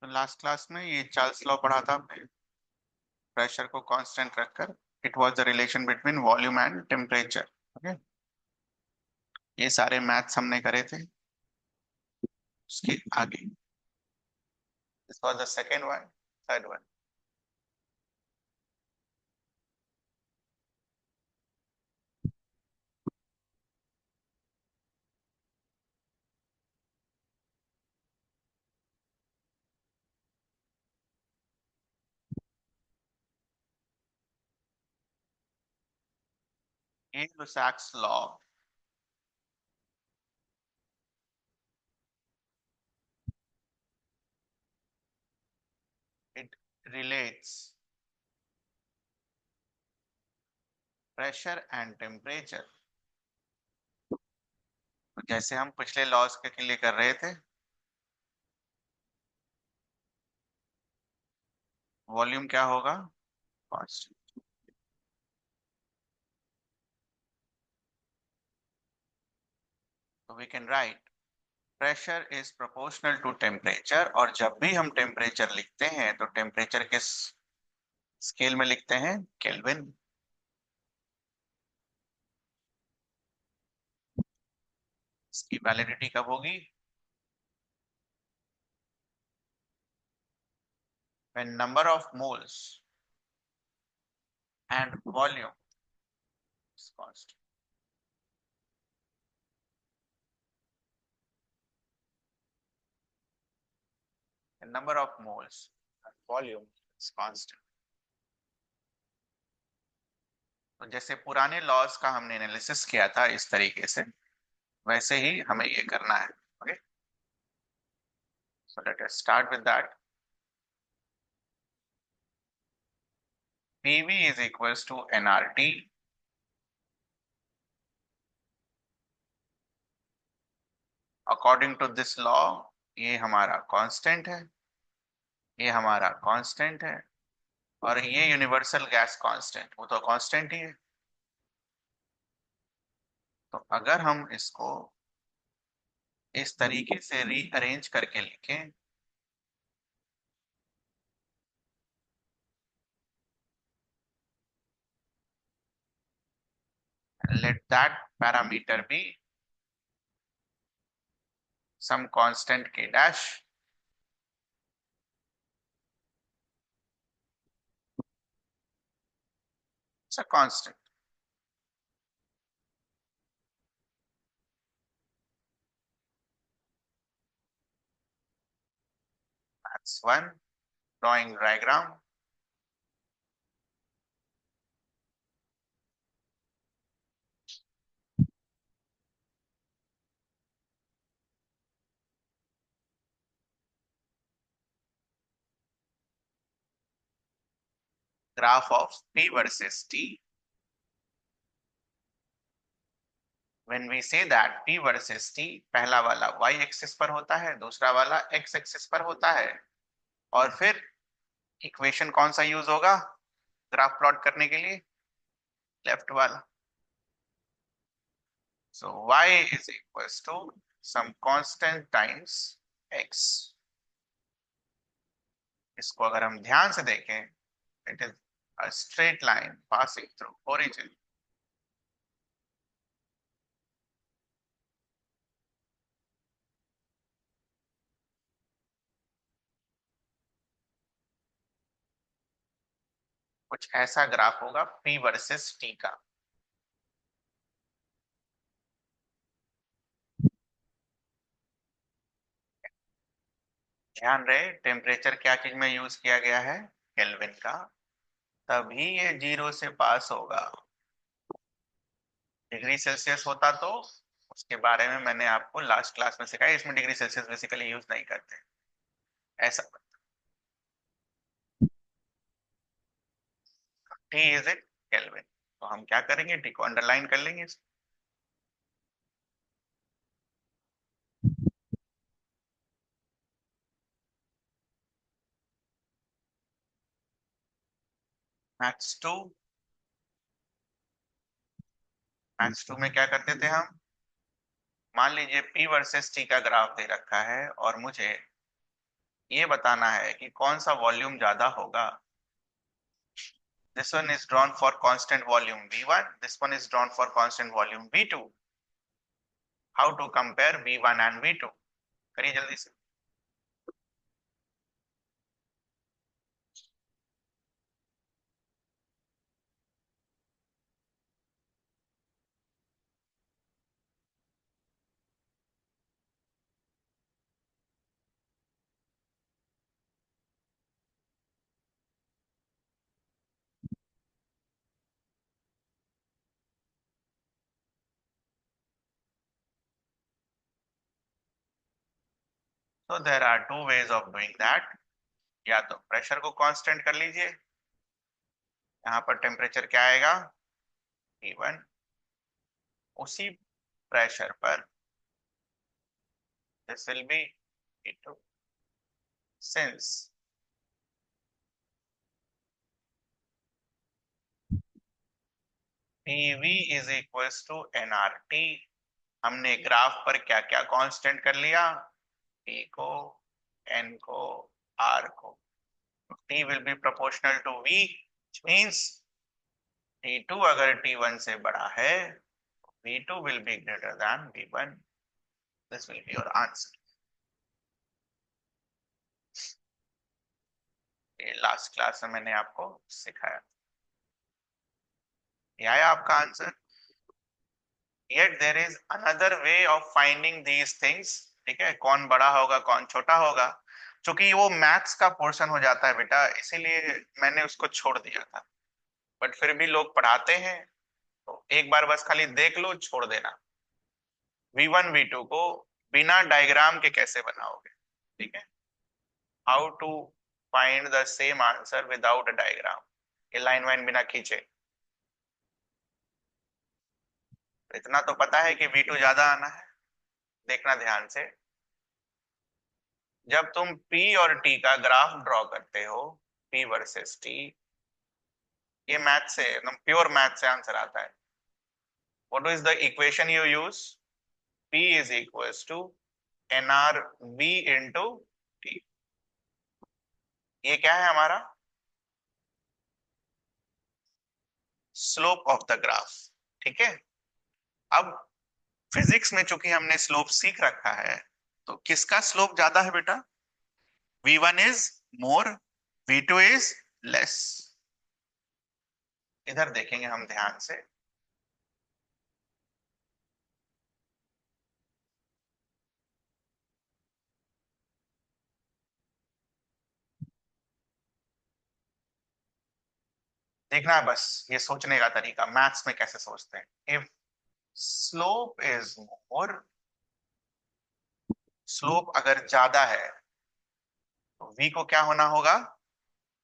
तो last class में ये चार्ल्स लॉ पढ़ा था हमने, प्रेशर को कांस्टेंट रखकर। It was the relation between volume and temperature. Okay, ये सारे मैथ्स हमने करे थे। उसके आगे this was the second one, third one. ये Lussac's law, it relates pressure and temperature. जैसे हम पिछले लॉस के लिए कर रहे थे, वॉल्यूम क्या होगा? कांस्टेंट। तो we can write pressure is proportional to temperature. और जब भी हम टेम्परेचर लिखते हैं तो टेम्परेचर किस स्केल में लिखते हैं? केल्विन। इसकी वैलिडिटी कब होगी? when number of moles and volume is constant. The number of moles and volume is constant. तो जैसे पुराने लॉज का हमने एनालिसिस किया था इस तरीके से, वैसे ही हमें ये करना है। Okay, so let us start with that. PV is equals to nRT। According to this law ये हमारा कांस्टेंट है, ये हमारा कांस्टेंट है, और ये यूनिवर्सल गैस कांस्टेंट, वो तो कांस्टेंट ही है। तो अगर हम इसको इस तरीके से रीअरेंज करके लिखें, let that parameter be some constant k dash, it's a constant. That's one. Drawing diagram. Graph of P versus T. When we say that P versus T, पहला वाला y एक्सिस पर होता है, दूसरा वाला x एक्सिस पर होता है। और फिर इक्वेशन कौन सा यूज होगा ग्राफ प्लॉट करने के लिए? लेफ्ट वाला। So y is equals to some constant times x. इसको अगर हम ध्यान से देखें, it is a straight line passing through origin. कुछ ऐसा ग्राफ होगा P वर्सेस T का। ध्यान रहे टेम्परेचर क्या चीज में यूज किया गया है? केल्विन का। तभी ये 0 से पास होगा। डिग्री सेल्सियस होता तो उसके बारे में मैंने आपको लास्ट क्लास में सिखाया, इसमें डिग्री सेल्सियस बेसिकली यूज नहीं करते ऐसा। T is it kelvin. तो हम क्या करेंगे, टी को अंडरलाइन कर लेंगे। मैथ्स टू, मैथ्स टू में क्या करते थे हम? मान लीजिए P वर्सेस T का ग्राफ दे रखा है और मुझे ये बताना है कि कौन सा वॉल्यूम ज्यादा होगा। This one is drawn for constant volume V1. This one is drawn for constant volume V2. How to compare V1 and V2? करिए जल्दी से। So there are two ways of doing that. या तो pressure को constant कर लीजिए, यहाँ पर टेम्परेचर क्या आएगा T1, उसी प्रेशर पर this will be T2, since PV is equals to nRT। हमने ग्राफ पर क्या क्या कांस्टेंट कर लिया, T को, N को, R को। T will be proportional to V, which means T2 अगर T1 से बड़ा है, V2 will be greater than V1। This will be your answer। ये लास्ट क्लास में मैंने आपको सिखाया। ये आया आपका answer. Yet there is another way of finding these things। ठीक है, कौन बड़ा होगा कौन छोटा होगा, क्योंकि वो मैथ्स का पोर्शन हो जाता है बेटा, इसीलिए मैंने उसको छोड़ दिया था। बट फिर भी लोग पढ़ाते हैं, तो एक बार बस खाली देख लो, छोड़ देना। V1 V2 को बिना डायग्राम के कैसे बनाओगे, ठीक है। How to find the same answer without a diagram, ये लाइन वाइन बिना खींचे। इतना तो पता है कि V2 ज्यादा आना है। देखना ध्यान से, जब तुम P और T का ग्राफ ड्रॉ करते हो, P वर्सेस T, ये मैथ से एकदम प्योर मैथ से आंसर आता है। What is the equation you use, P is equals to NRV into T। ये क्या है हमारा, स्लोप ऑफ द ग्राफ, ठीक है। अब फिजिक्स में चूंकि हमने स्लोप सीख रखा है, तो किसका स्लोप ज्यादा है बेटा, V1 is more, V2 is less. इधर देखेंगे हम ध्यान से। देखना है बस, ये सोचने का तरीका मैथ्स में कैसे सोचते हैं। If slope is more, slope अगर ज्यादा है तो v को क्या होना होगा,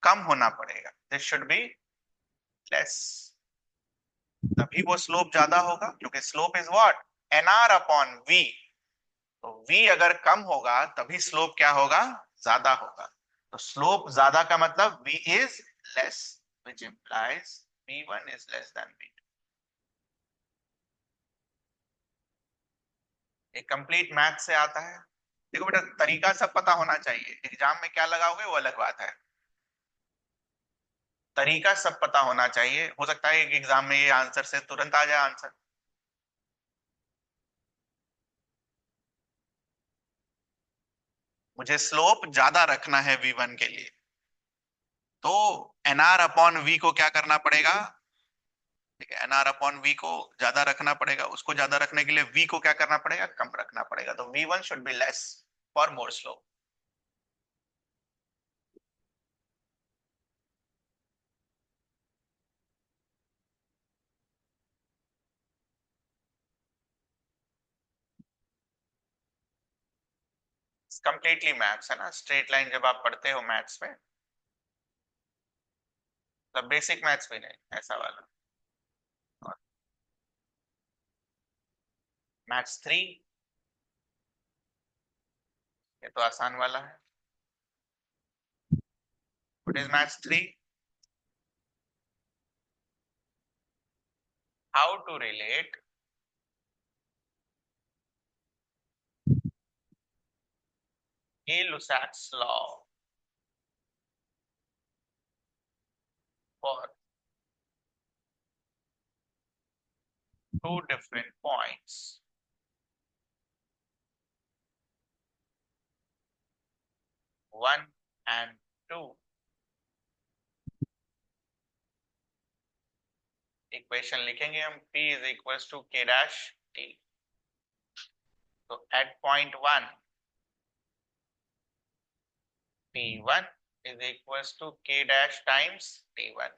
कम होना पड़ेगा। दिस शुड बी लेस, तभी वो स्लोप ज्यादा होगा, क्योंकि slope is what, nr upon v। तो v अगर कम होगा तभी स्लोप क्या होगा, ज्यादा होगा। तो स्लोप ज्यादा का मतलब v is less, which implies v1 is less than v2। ये कंप्लीट मैथ से आता है। देखो बेटा, तरीका सब पता होना चाहिए, एग्जाम में क्या लगाओगे वो अलग बात है, तरीका सब पता होना चाहिए। हो सकता है कि एग्जाम में ये आंसर से तुरंत आ जाए आंसर। मुझे स्लोप ज्यादा रखना है V1 के लिए, तो NR अपॉन V को क्या करना पड़ेगा, ठीक है, NR अपॉन V को ज्यादा रखना पड़ेगा। उसको ज्यादा रखने के लिए V को क्या करना पड़ेगा, कम रखना पड़ेगा। तो V1 should be less for more slope. Completely maths है ना, स्ट्रेट लाइन जब आप पढ़ते हो मैथ्स में, तब बेसिक मैथ्स भी नहीं, ऐसा वाला। और मैथ्स 3, ये तो आसान वाला है। What is maths 3, how to relate Gay-Lussac's law for two different points. One and two. Equation लिखेंगे हम P is equals to K dash T. So at point 1, P1 is equals to K dash times T1.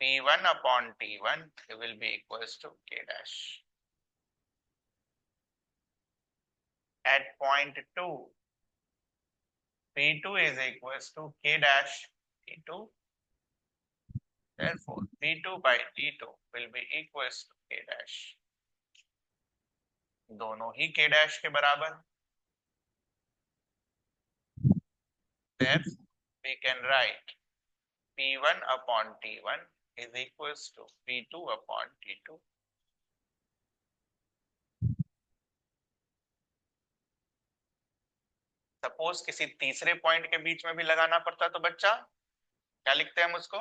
P1 upon T1 will be equals to K dash. At point 2, P2 is equals to K dash T2. Therefore, P2 by T2 will be equals to K dash. दोनों ही K dash के बराबर. Therefore, we can write P1 upon T1 is equals to P2 upon T2. Suppose किसी तीसरे point के बीच में भी लगाना पड़ता तो बच्चा क्या लिखते हैं हम उसको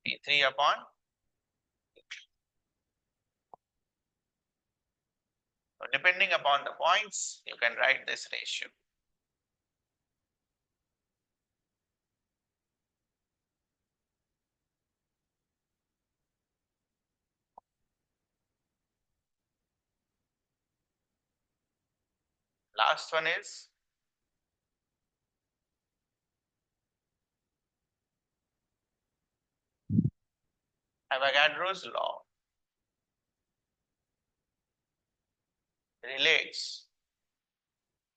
P3 upon. So depending upon the points, you can write this ratio. Last one is Avogadro's law relates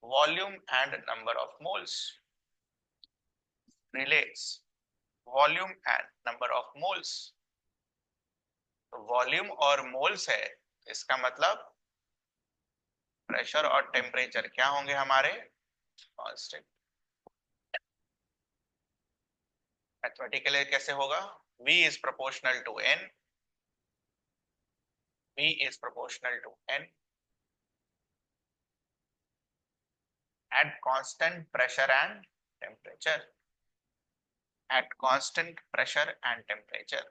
volume and number of moles. Relates volume and number of moles. तो वॉल्यूम और मोल्स है, इसका मतलब pressure और temperature क्या होंगे हमारे constant. Mathematically कैसे होगा? V is proportional to N. V is proportional to N at constant pressure and temperature. At constant pressure and temperature.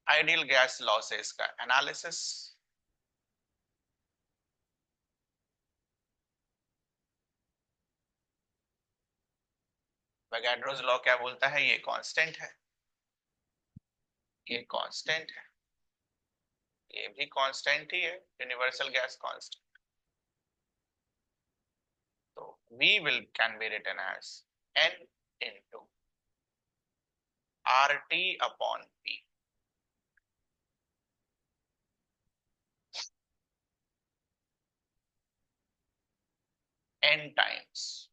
Ideal gas losses का analysis. Avogadro's law क्या बोलता है? ये कांस्टेंट है, ये कांस्टेंट है, ये भी कांस्टेंट ही है, यूनिवर्सल गैस कांस्टेंट. तो V will can be written as N into RT upon P. N times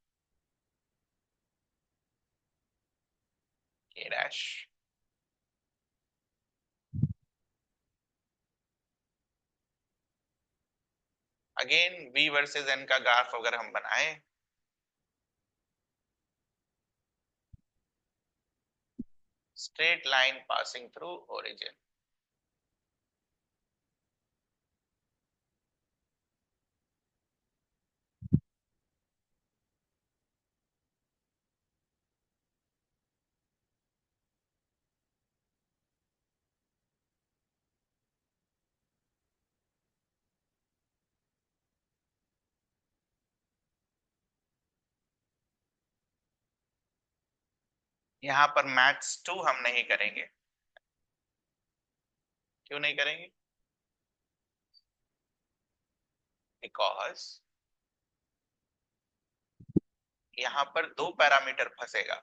K dash again V versus N का ग्राफ अगर हम बनाए, straight line passing through origin. यहाँ पर मैथ्स 2 हम नहीं करेंगे. क्यों नहीं करेंगे? बिकॉज यहाँ पर दो पैरामीटर फंसेगा,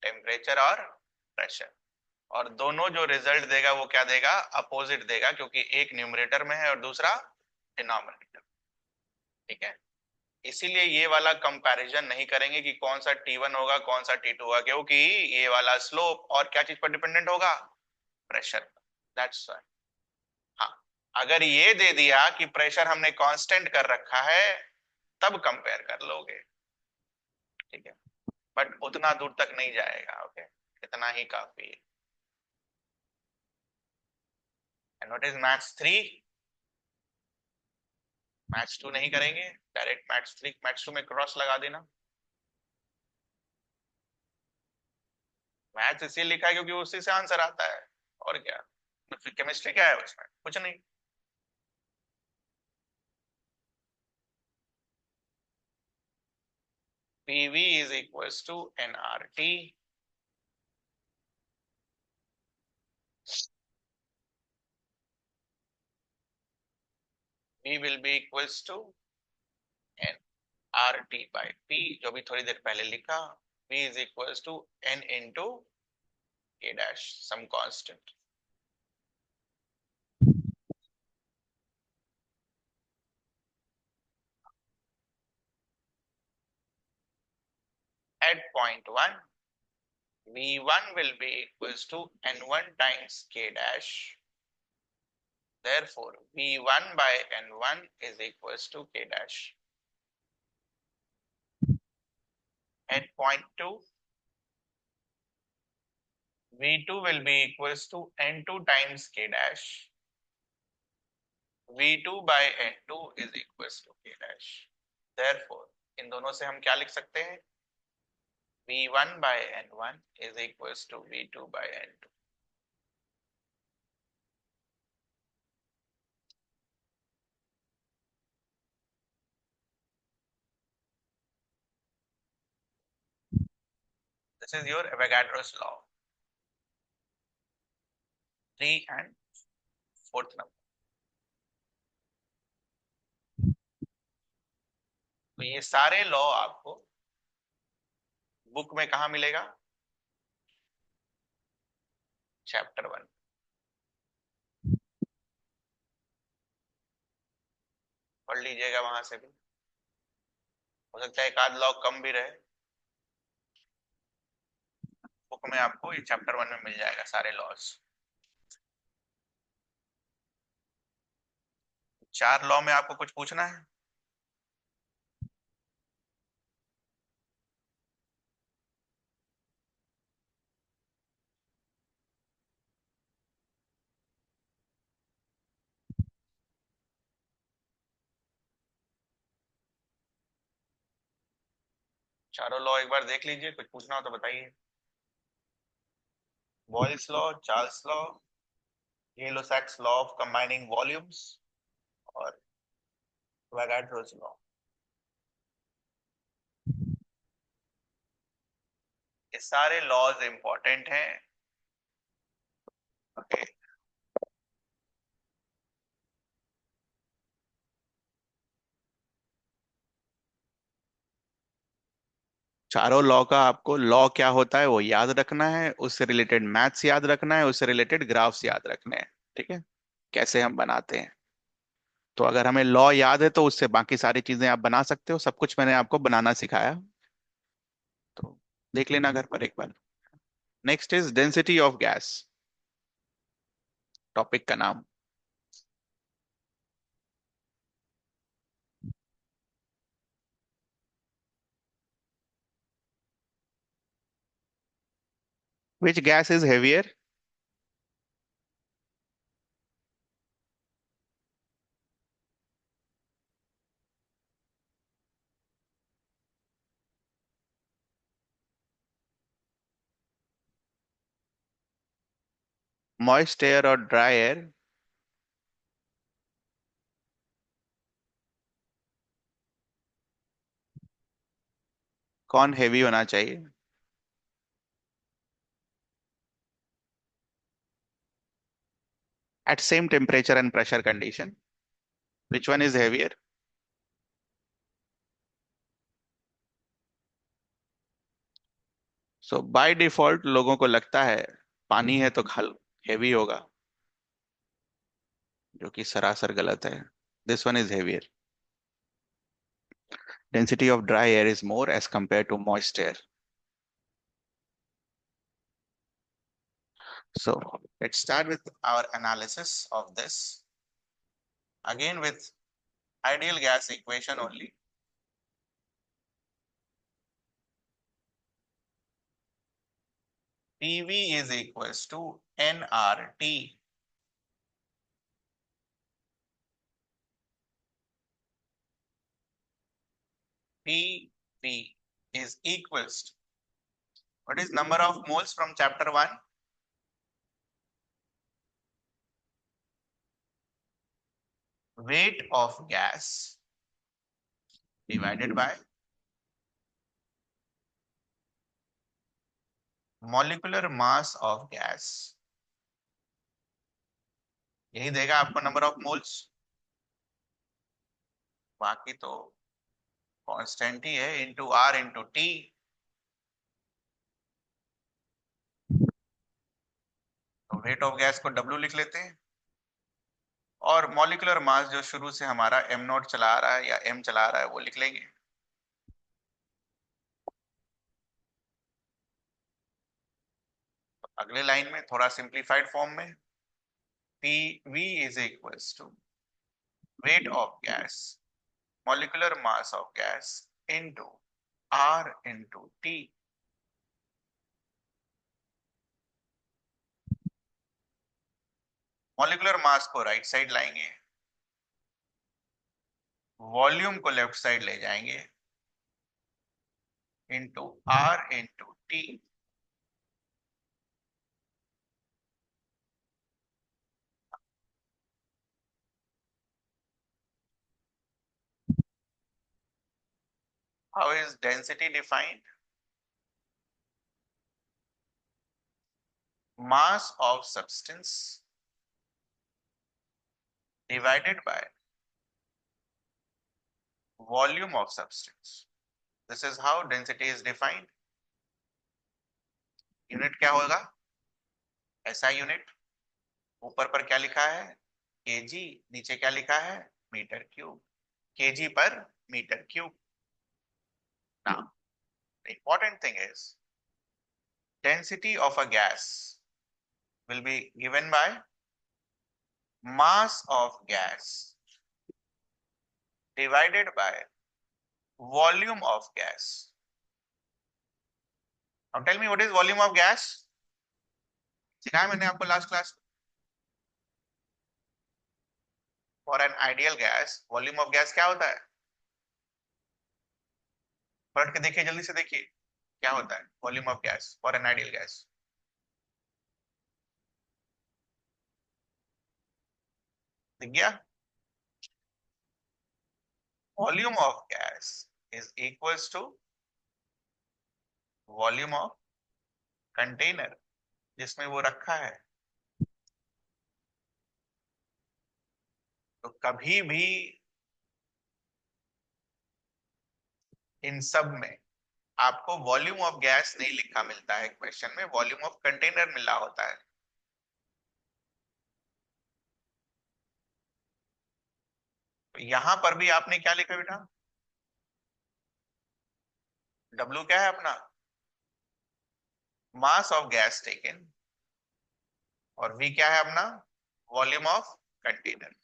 टेम्परेचर और प्रेशर, और दोनों जो रिजल्ट देगा वो क्या देगा? अपोजिट देगा, क्योंकि एक न्यूमरेटर में है और दूसरा डिनोमिनेटर. ठीक है, इसीलिए ये वाला कंपैरिजन नहीं करेंगे कि कौन सा T1 होगा कौन सा T2 होगा, क्योंकि ये वाला स्लोप और क्या चीज पर डिपेंडेंट होगा? प्रेशर. That's why. हाँ, अगर ये दे दिया कि प्रेशर हमने कांस्टेंट कर रखा है तब कंपेयर कर लोगे. ठीक है, बट उतना दूर तक नहीं जाएगा. ओके, इतना ही काफी है. And what is maths 3? Match two नहीं करेंगे, direct match three match two में क्रॉस लगा देना। मैथ इसलिए लिखा है क्योंकि उसी से आंसर आता है, और क्या। तो फिर केमिस्ट्री क्या है उसमें, कुछ नहीं। PV is equals to NRT. V will be equals to nRT by P, जो भी थोड़ी देर पहले लिखा। V is equals to N into K dash, some constant. At point 1, V1 will be equals to N1 times K dash. Therefore, V1 by N1 is equals to K dash. At point 2, V2 will be equals to N2 times K dash. V2 by N2 is equals to K dash. Therefore, इन दोनों से हम क्या लिख सकते हैं? V1 by N1 is equals to V2 by N2. This is your Avogadro's law. 3 and 4th number. तो ये सारे लॉ आपको बुक में कहा मिलेगा? चैप्टर 1। पढ़ लीजिएगा वहां से भी, हो सकता है एक आध लॉ कम भी रहे। बुक में आपको ये चैप्टर 1 में मिल जाएगा सारे लॉज। 4 लॉ में आपको कुछ पूछना है? चारों लॉ एक बार देख लीजिए, कुछ पूछना हो तो बताइए। Boyle's law, Charles law, Gay Lussac's law of combining volumes और Avogadro's लॉ। ये सारे लॉज इंपॉर्टेंट हैं। ओके, चारों लॉ का आपको लॉ क्या होता है वो याद रखना है, उससे रिलेटेड मैथ्स याद रखना है, उससे रिलेटेड ग्राफ्स याद रखने हैं। ठीक है, कैसे हम बनाते हैं। तो अगर हमें लॉ याद है तो उससे बाकी सारी चीजें आप बना सकते हो, सब कुछ मैंने आपको बनाना सिखाया। तो देख लेना घर पर एक बार। Next is density of gas, topic का नाम। Which gas is heavier? Moist air और ड्राई एयर? कौन हेवी होना चाहिए? at same temperature and pressure condition, which one is heavier? So by default लोगों को लगता है पानी है तो खल हेवी होगा, जो कि सरासर गलत है। This one is heavier. Density of dry air is more as compared to moist air. So let's start with our analysis of this. Again with ideal gas equation only. PV is equals to nRT. PV is equals to, what is number of moles from chapter 1? Weight of gas divided by molecular mass of gas. यही देगा आपको number of moles, बाकी तो constant ही है, into R into T. तो weight of gas को W लिख लेते हैं, और मॉलिक्यूलर मास जो शुरू से हमारा m नॉट चला आ रहा है या m चला आ रहा है वो लिख लेंगे। तो अगले लाइन में थोड़ा सिंप्लीफाइड फॉर्म में PV is equals to weight of gas, molecular mass of gas into R into T। Molecular mass को राइट साइड लाएंगे, वॉल्यूम को लेफ्ट साइड ले जाएंगे, into R into T. How is density defined? Mass of substance divided by volume of substance. This is how density is defined. Unit क्या होगा? ऐसा unit, ऊपर पर क्या लिखा है? केजी, नीचे क्या लिखा है? Metre cube. Kg per metre cube. Now, the important thing is density of a gas will be given by mass of gas divided by volume of gas. Now tell me, what is volume of gas? सिखाया मैंने आपको last class. For an ideal gas volume of gas क्या होता है? पलट के देखिए, जल्दी से देखिए क्या होता है volume of gas for an ideal gas. दिख गया? Volume of gas is equals to volume of container जिसमें वो रखा है। तो कभी भी इन सब में आपको वॉल्यूम ऑफ गैस नहीं लिखा मिलता है, क्वेश्चन में वॉल्यूम ऑफ कंटेनर मिला होता है। तो यहां पर भी आपने क्या लिखा बेटा? W क्या है अपना? मास ऑफ गैस टेकन, और V क्या है अपना? Volume of container.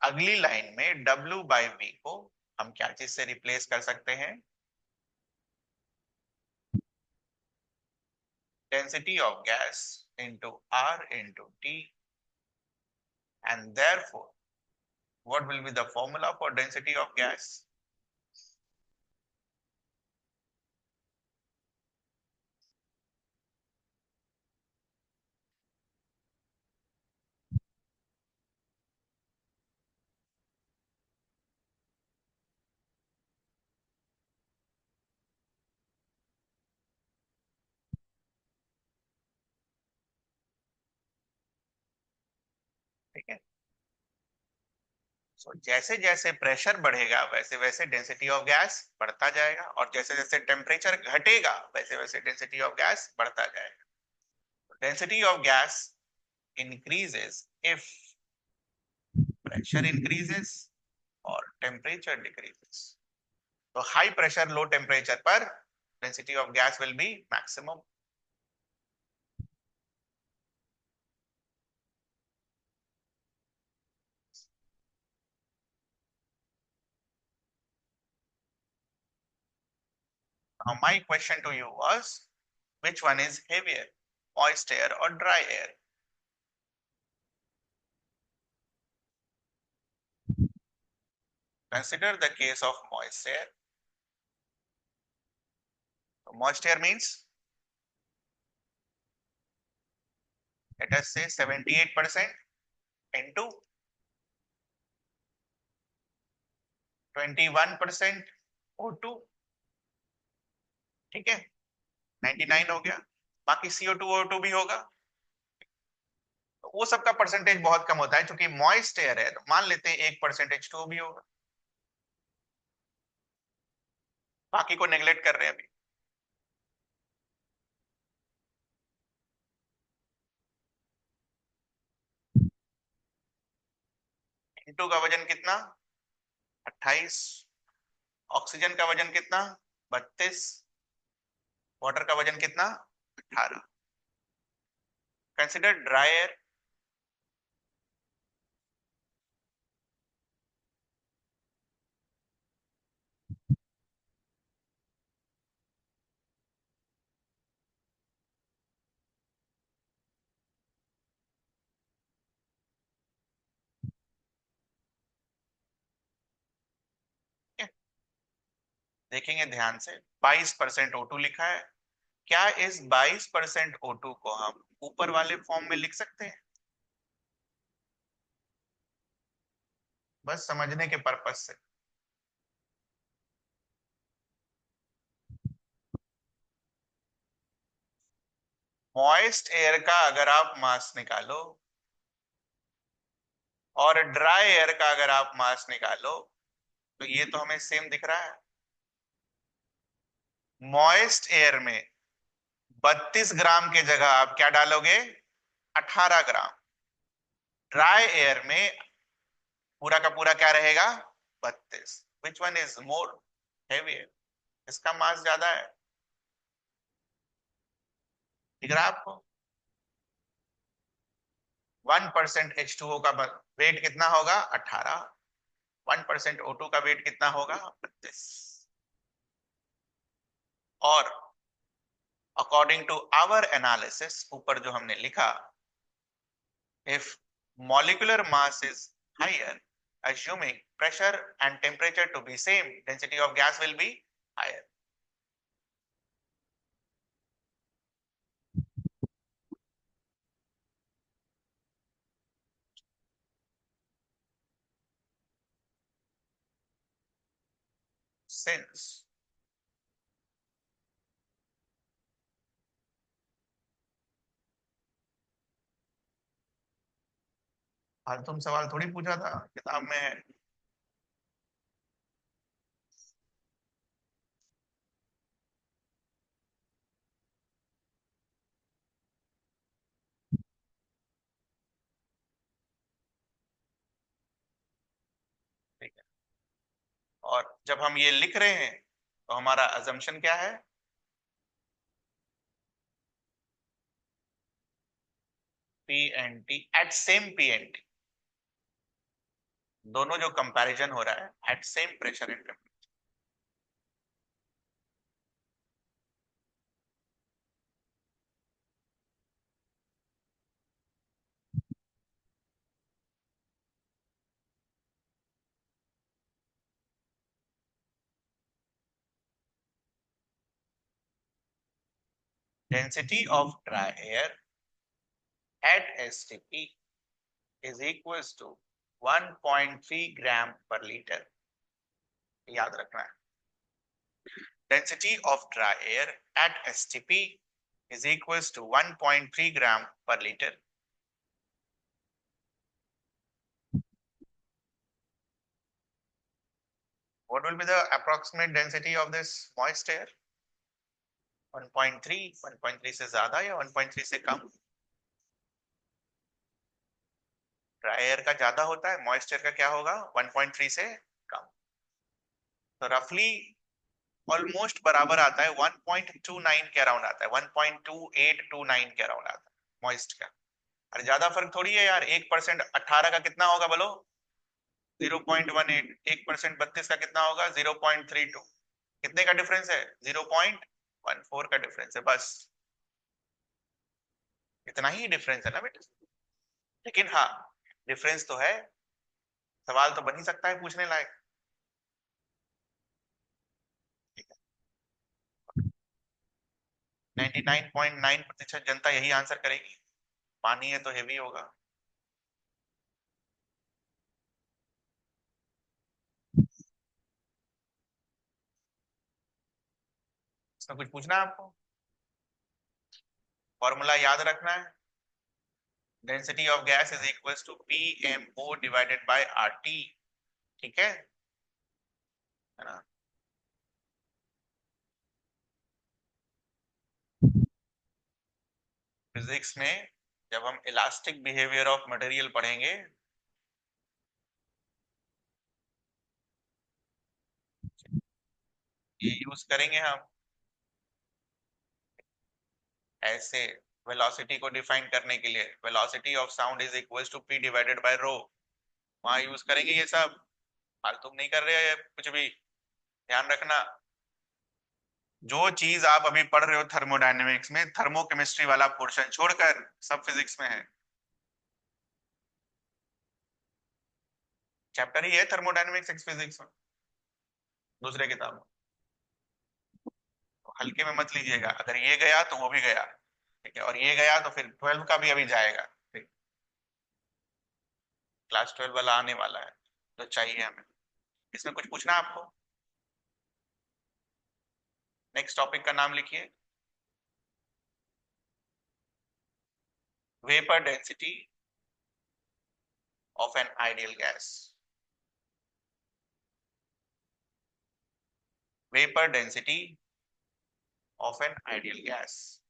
अगली लाइन में W बाई V को हम क्या चीज से रिप्लेस कर सकते हैं? Density of gas into R into T, and therefore what will be the formula for density of gas? ठीक है। जैसे जैसे प्रेशर बढ़ेगा वैसे वैसे डेंसिटी ऑफ गैस बढ़ता जाएगा, और जैसे जैसे टेम्परेचर घटेगा वैसे वैसे डेंसिटी ऑफ गैस बढ़ता जाएगा। Density of gas increases if pressure increases or temperature decreases. तो हाई प्रेशर लो टेम्परेचर पर density of gas will be maximum. Now my question to you was, which one is heavier, moist air or dry air? Consider the case of moist air. Moist air means, let us say 78% into 21% O2, ठीक है, 99 हो गया। बाकी CO2 O2 भी होगा, तो वो सबका परसेंटेज बहुत कम होता है, क्योंकि मॉइस्ट एयर है, तो मान लेते हैं 1% H2O भी होगा, बाकी को नेग्लेक्ट कर रहे हैं अभी। N2 का वजन कितना, 28, ऑक्सीजन का वजन कितना, 32, वाटर का वजन कितना, 18। Consider dry air. देखेंगे ध्यान से, 22% O2 लिखा है। क्या इस 22% O2 को हम ऊपर वाले फॉर्म में लिख सकते हैं? बस समझने के पर्पस से। मॉइस्ट एयर का अगर आप मास निकालो और ड्राई एयर का अगर आप मास निकालो, तो ये तो हमें सेम दिख रहा है। मॉइस्ट एयर में 32 ग्राम के जगह आप क्या डालोगे, 18 ग्राम। ड्राई एयर में पूरा का पूरा क्या रहेगा, 32। Which one is more heavy? इसका मास ज्यादा है, दिख रहा है आपको? 1% H2O का वेट कितना होगा, 18। 1% O2 का वेट कितना होगा, 32। और अकॉर्डिंग टू आवर एनालिसिस, ऊपर जो हमने लिखा, if molecular mass is higher, assuming pressure and temperature to be same, density of gas will be higher. Since आज तुम सवाल थोड़ी पूछा था, किताब में है। ठीक है, और जब हम ये लिख रहे हैं तो हमारा अजम्पशन क्या है, P N T at same P N T, दोनों जो कंपैरिजन हो रहा है at same pressure and temperature. Density of dry air at STP is equals to 1.3 gram per litre, याद रखना है। Density of dry air at STP is equals to 1.3 gram per liter. What will be the approximate density of this moist air? 1.3, 1.3 से ज्यादा या 1.3 से कम? Dry air का ज्यादा होता है, मॉइस्ट एयर का क्या होगा, 1.3 से कम। तो रफली ऑलमोस्ट बराबर आता है, 1.29 के अराउंड आता है, 1.2829 के अराउंड आता है मॉइस्ट का। अरे ज्यादा फर्क थोड़ी है यार, 1% 18 का कितना होगा बोलो, 0.18। 1% 32 का कितना होगा, 0.32। कितने का डिफरेंस है, 0.14 का डिफरेंस है, बस इतना ही डिफरेंस है ना बेटा। लेकिन हाँ, डिफरेंस तो है, सवाल तो बन ही सकता है पूछने लायक। 99.9% जनता यही आंसर करेगी, पानी है तो हेवी होगा। इसमें कुछ पूछना है आपको? फॉर्मूला याद रखना है, density of gas is equal to PMO divided by RT। ठीक है ना? फिजिक्स में जब हम इलास्टिक बिहेवियर ऑफ मटेरियल पढ़ेंगे, ये यूज करेंगे हम ऐसे, वेलोसिटी को डिफाइन करने के लिए, velocity of sound is equal to P divided by rho, वहां यूज करेंगे ये सब। फालतू नहीं कर रहे हैं कुछ भी, ध्यान रखना। जो चीज आप अभी पढ़ रहे हो थर्मोडायनेमिक्स में, थर्मोकेमिस्ट्री वाला पोर्शन छोड़कर सब फिजिक्स में है। चैप्टर ही है थर्मोडायनेमिक्स फिजिक्स में, दूसरे किताब में। तो हल्के में मत लीजिएगा, अगर ये गया तो वो भी गया, ठीक है, और ये गया तो फिर 12 का भी अभी जाएगा, ठीक। क्लास 12 वाला आने वाला है, तो चाहिए हमें। इसमें कुछ पूछना है आपको? नेक्स्ट टॉपिक का नाम लिखिए, vapour density of N ideal gas. Vapour density of N ideal gas.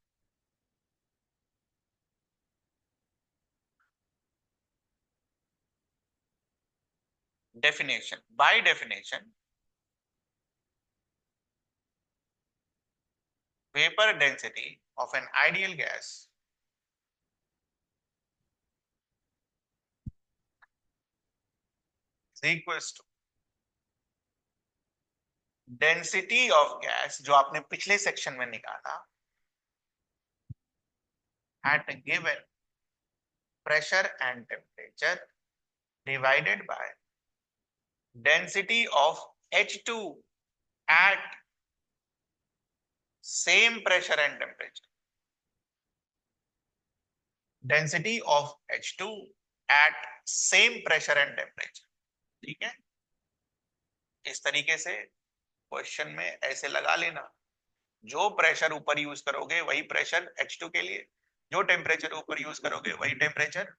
Definition. By definition, vapor density of an ideal gas is equals to density of gas, जो आपने पिछले सेक्शन में निकाला, at a given pressure and temperature divided by density of H2 at same pressure and temperature। Density of H2 at same pressure and temperature। ठीक है, इस तरीके से क्वेश्चन में ऐसे लगा लेना, जो प्रेशर ऊपर यूज करोगे वही प्रेशर H2 के लिए, जो टेम्परेचर ऊपर यूज करोगे वही टेम्परेचर।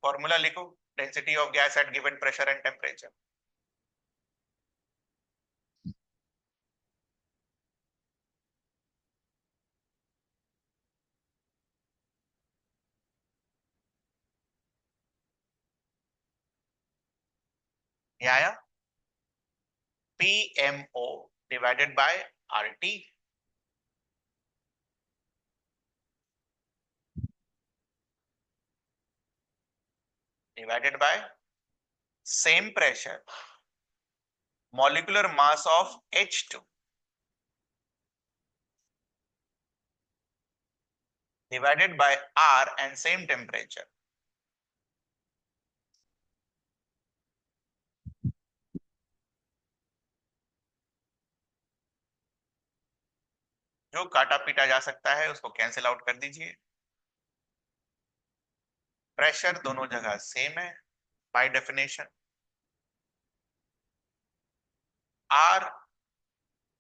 फॉर्मूला लिखो, density of gas at given pressure and temperature. ये आया, PMO divided by RT divided by same pressure molecular mass of H2 divided by R and same temperature. जो काटा पीटा जा सकता है उसको कैंसिल आउट कर दीजिए। प्रेशर दोनों जगह सेम है बाय डेफिनेशन, R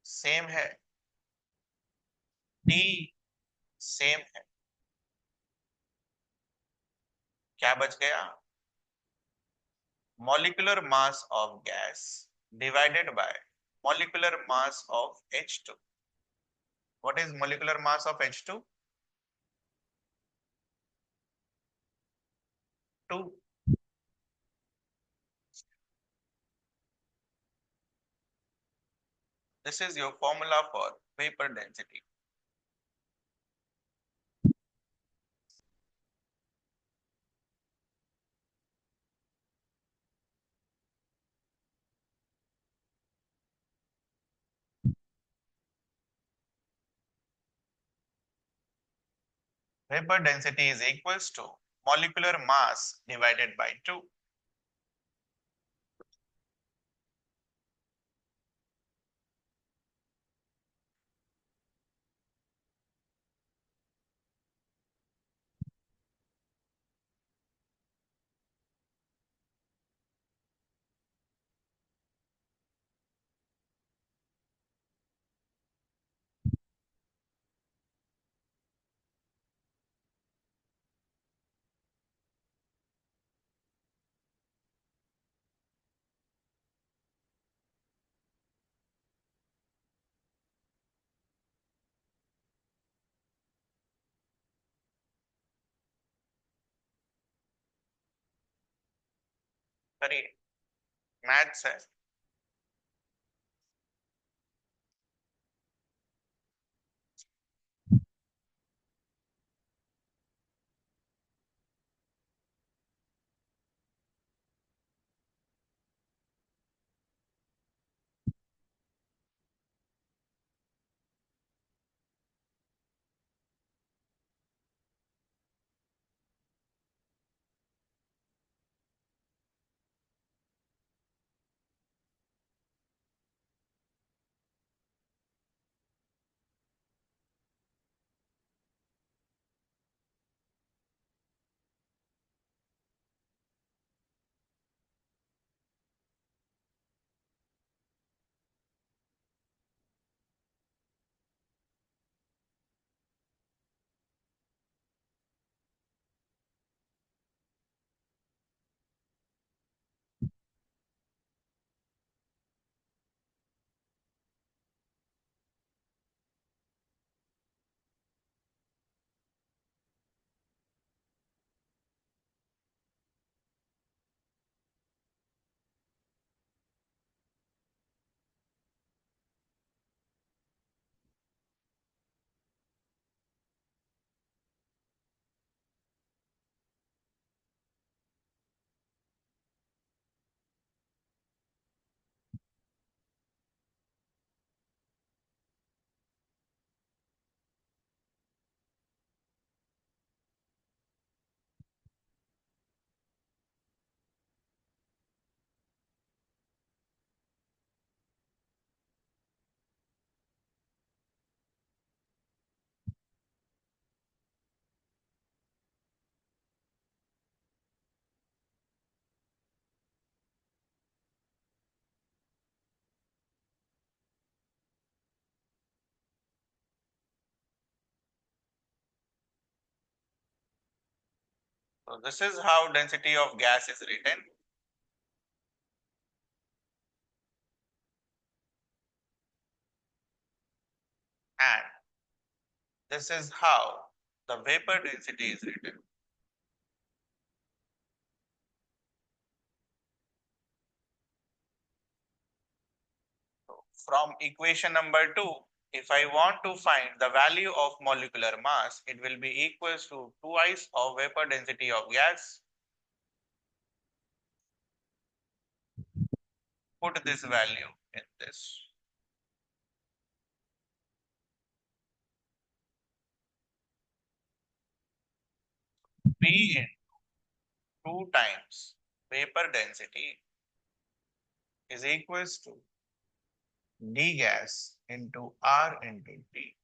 सेम है, T सेम है। क्या बच गया? Molecular mass of gas divided by molecular mass of H2। What is molecular mass of H2? 2। This is your formula for vapor density. Vapor density is equals to molecular mass divided by 2। करिए, maths है। So this is how density of gas is written. And this is how the vapor density is written. So from equation number 2, if I want to find the value of molecular mass, it will be equals to twice of vapor density of gas. Put this value in this. P in 2 times vapor density is equals to d gas into R into T.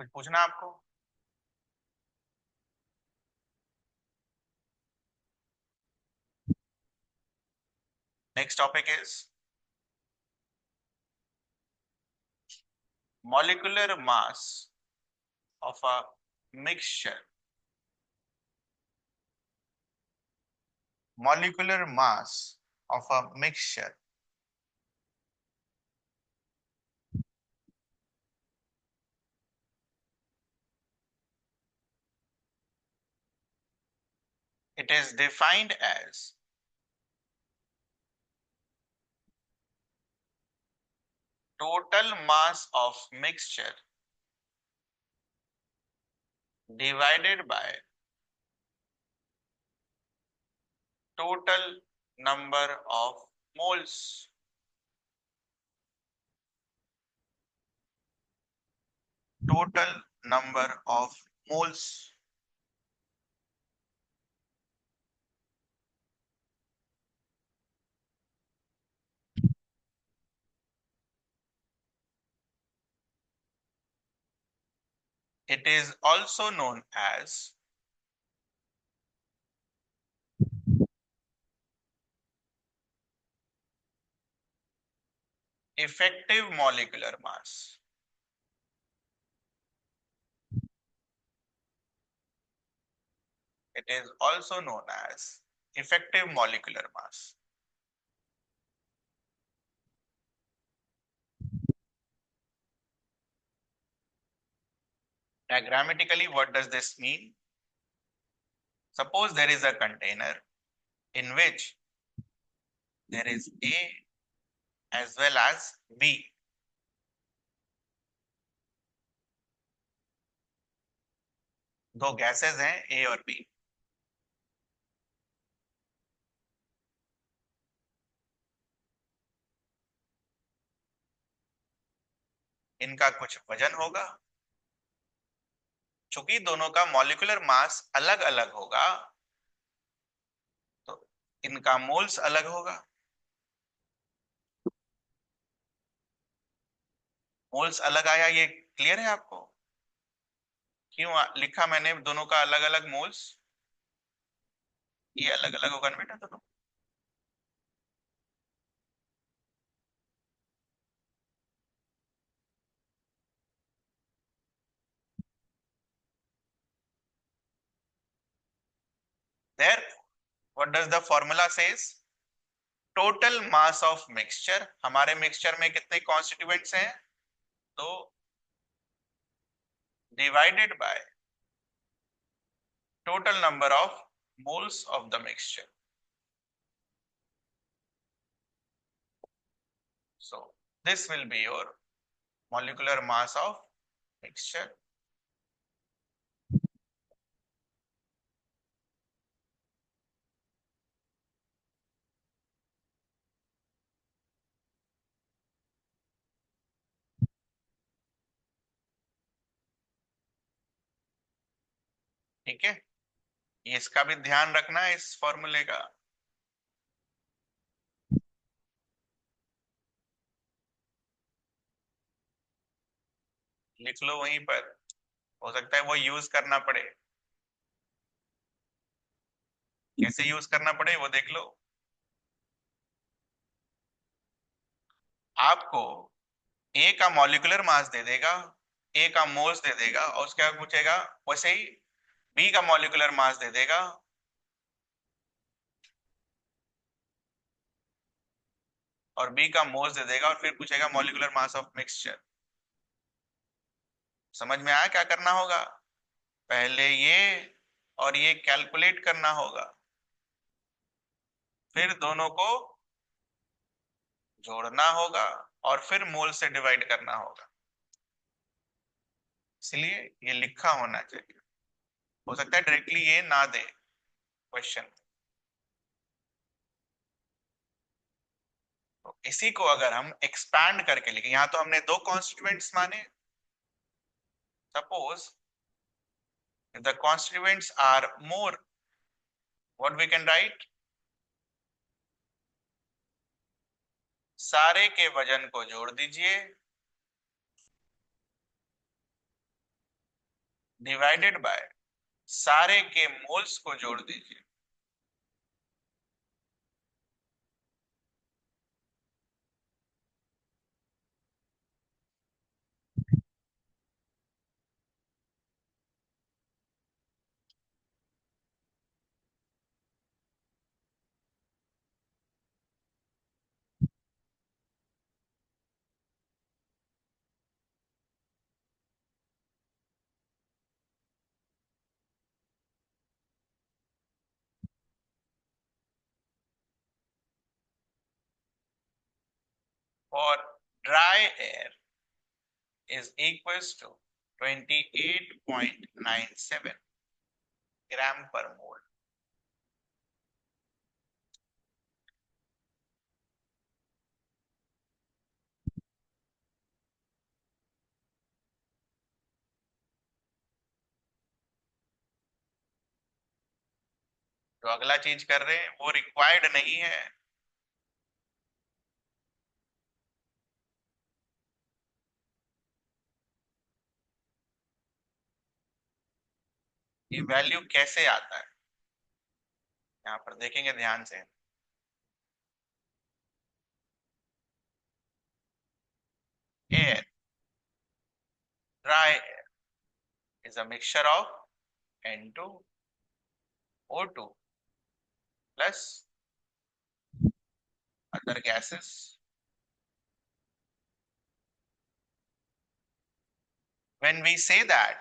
कुछ पूछना आपको? Next topic is molecular mass of a mixture. Molecular mass of a mixture. It is defined as total mass of mixture divided by total number of moles. Total number of moles. It is also known as effective molecular mass. It is also known as effective molecular mass. Diagrammatically, what does this mean? Suppose there is a container in which there is A as well as B. दो gases हैं A और B. इनका कुछ वजन होगा. चूंकि दोनों का मॉलिक्यूलर मास अलग अलग होगा तो इनका मोल्स अलग होगा. मोल्स अलग आया, ये क्लियर है आपको? क्यों लिखा मैंने दोनों का अलग अलग मोल्स? ये अलग अलग होगा ना बेटा दोनों. There what does the formula says? Total mass of mixture. हमारे मिक्सचर में कितने कॉन्स्टिट्यूएंट्स हैं? तो divided by total number of moles of the mixture. So this will be your molecular mass of mixture. ठीक है, इसका भी ध्यान रखना है इस फॉर्मूले का. लिख लो वहीं पर, हो सकता है वो यूज करना पड़े. कैसे यूज करना पड़े वो देख लो. आपको ए का मॉलिक्यूलर मास दे देगा, ए का मोल्स दे देगा और उसके बाद पूछेगा वैसे ही बी का मॉलिक्यूलर मास दे देगा और बी का मोल्स दे देगा और फिर पूछेगा मॉलिक्यूलर मास ऑफ मिक्सचर. समझ में आया क्या करना होगा? पहले ये और ये कैलकुलेट करना होगा, फिर दोनों को जोड़ना होगा और फिर मोल से डिवाइड करना होगा. इसलिए ये लिखा होना चाहिए. हो सकता है डायरेक्टली ये ना दे क्वेश्चन. तो इसी को अगर हम एक्सपैंड करके लिखें, यहां तो हमने दो कॉन्स्टिट्यूएंट्स माने. Suppose if the constituents are more, what we can write? सारे के वजन को जोड़ दीजिए डिवाइडेड बाय सारे के मोल्स को जोड़ दीजिए. For dry air is equals to 28.97 ग्राम पर मोल. जो अगला चीज कर रहे हैं वो रिक्वायर्ड नहीं है. ये वैल्यू कैसे आता है, यहाँ पर देखेंगे ध्यान से। Air, dry air is a mixture of N2, O2 plus other gases. When we say that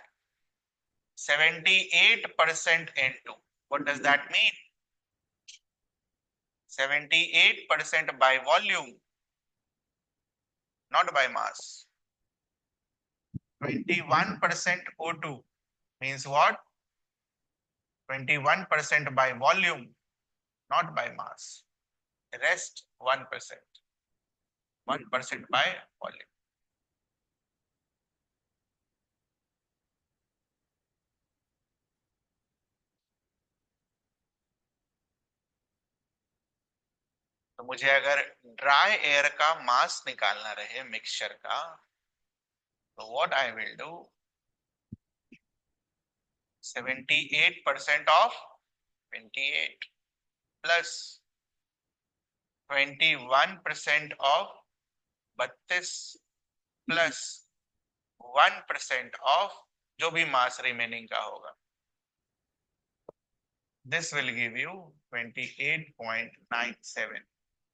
78% N2, what does that mean? 78% by volume, not by mass. 21% O2 means what? 21% by volume, not by mass. The rest 1%. 1% by volume. तो मुझे अगर dry air का मास निकालना रहे mixture का, तो what I will do, 78% of 28 plus 21% of 32 plus 1% of जो भी मास रिमेनिंग का होगा, this will give you 28.97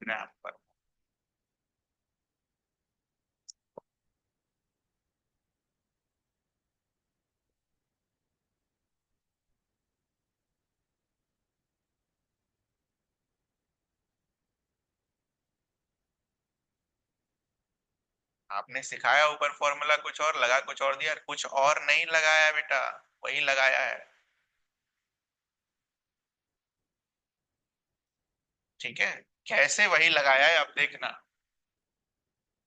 ग्राम पर। आपने सिखाया ऊपर फॉर्मूला कुछ और, लगा कुछ और दिया, कुछ और नहीं लगाया बेटा, वही लगाया है। ठीक है, कैसे वही लगाया है अब देखना।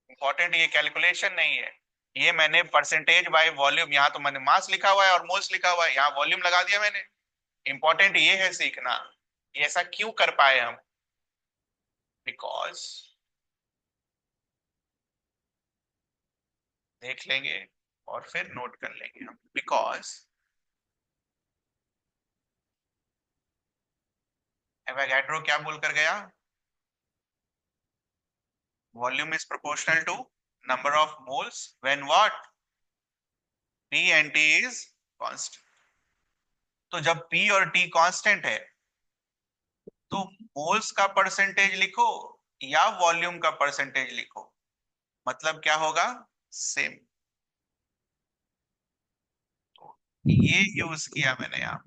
इंपॉर्टेंट ये कैलकुलेशन नहीं है, ये मैंने परसेंटेज बाय वॉल्यूम, यहाँ तो मैंने मास लिखा हुआ है और मोल्स लिखा हुआ है, यहाँ वॉल्यूम लगा दिया मैंने। इंपॉर्टेंट ये है सीखना, ये ऐसा क्यों कर पाए हम, बिकॉज, देख लेंगे और फिर नोट कर लेंगे हम, बिकॉज एवोगैड्रो क्या बोलकर गया, volume is proportional to number of moles when what, P and T is constant. तो जब P और T कांस्टेंट है तो मोल्स का परसेंटेज लिखो या वॉल्यूम का परसेंटेज लिखो, मतलब क्या होगा, सेम। तो ये यूज किया मैंने यहाँ।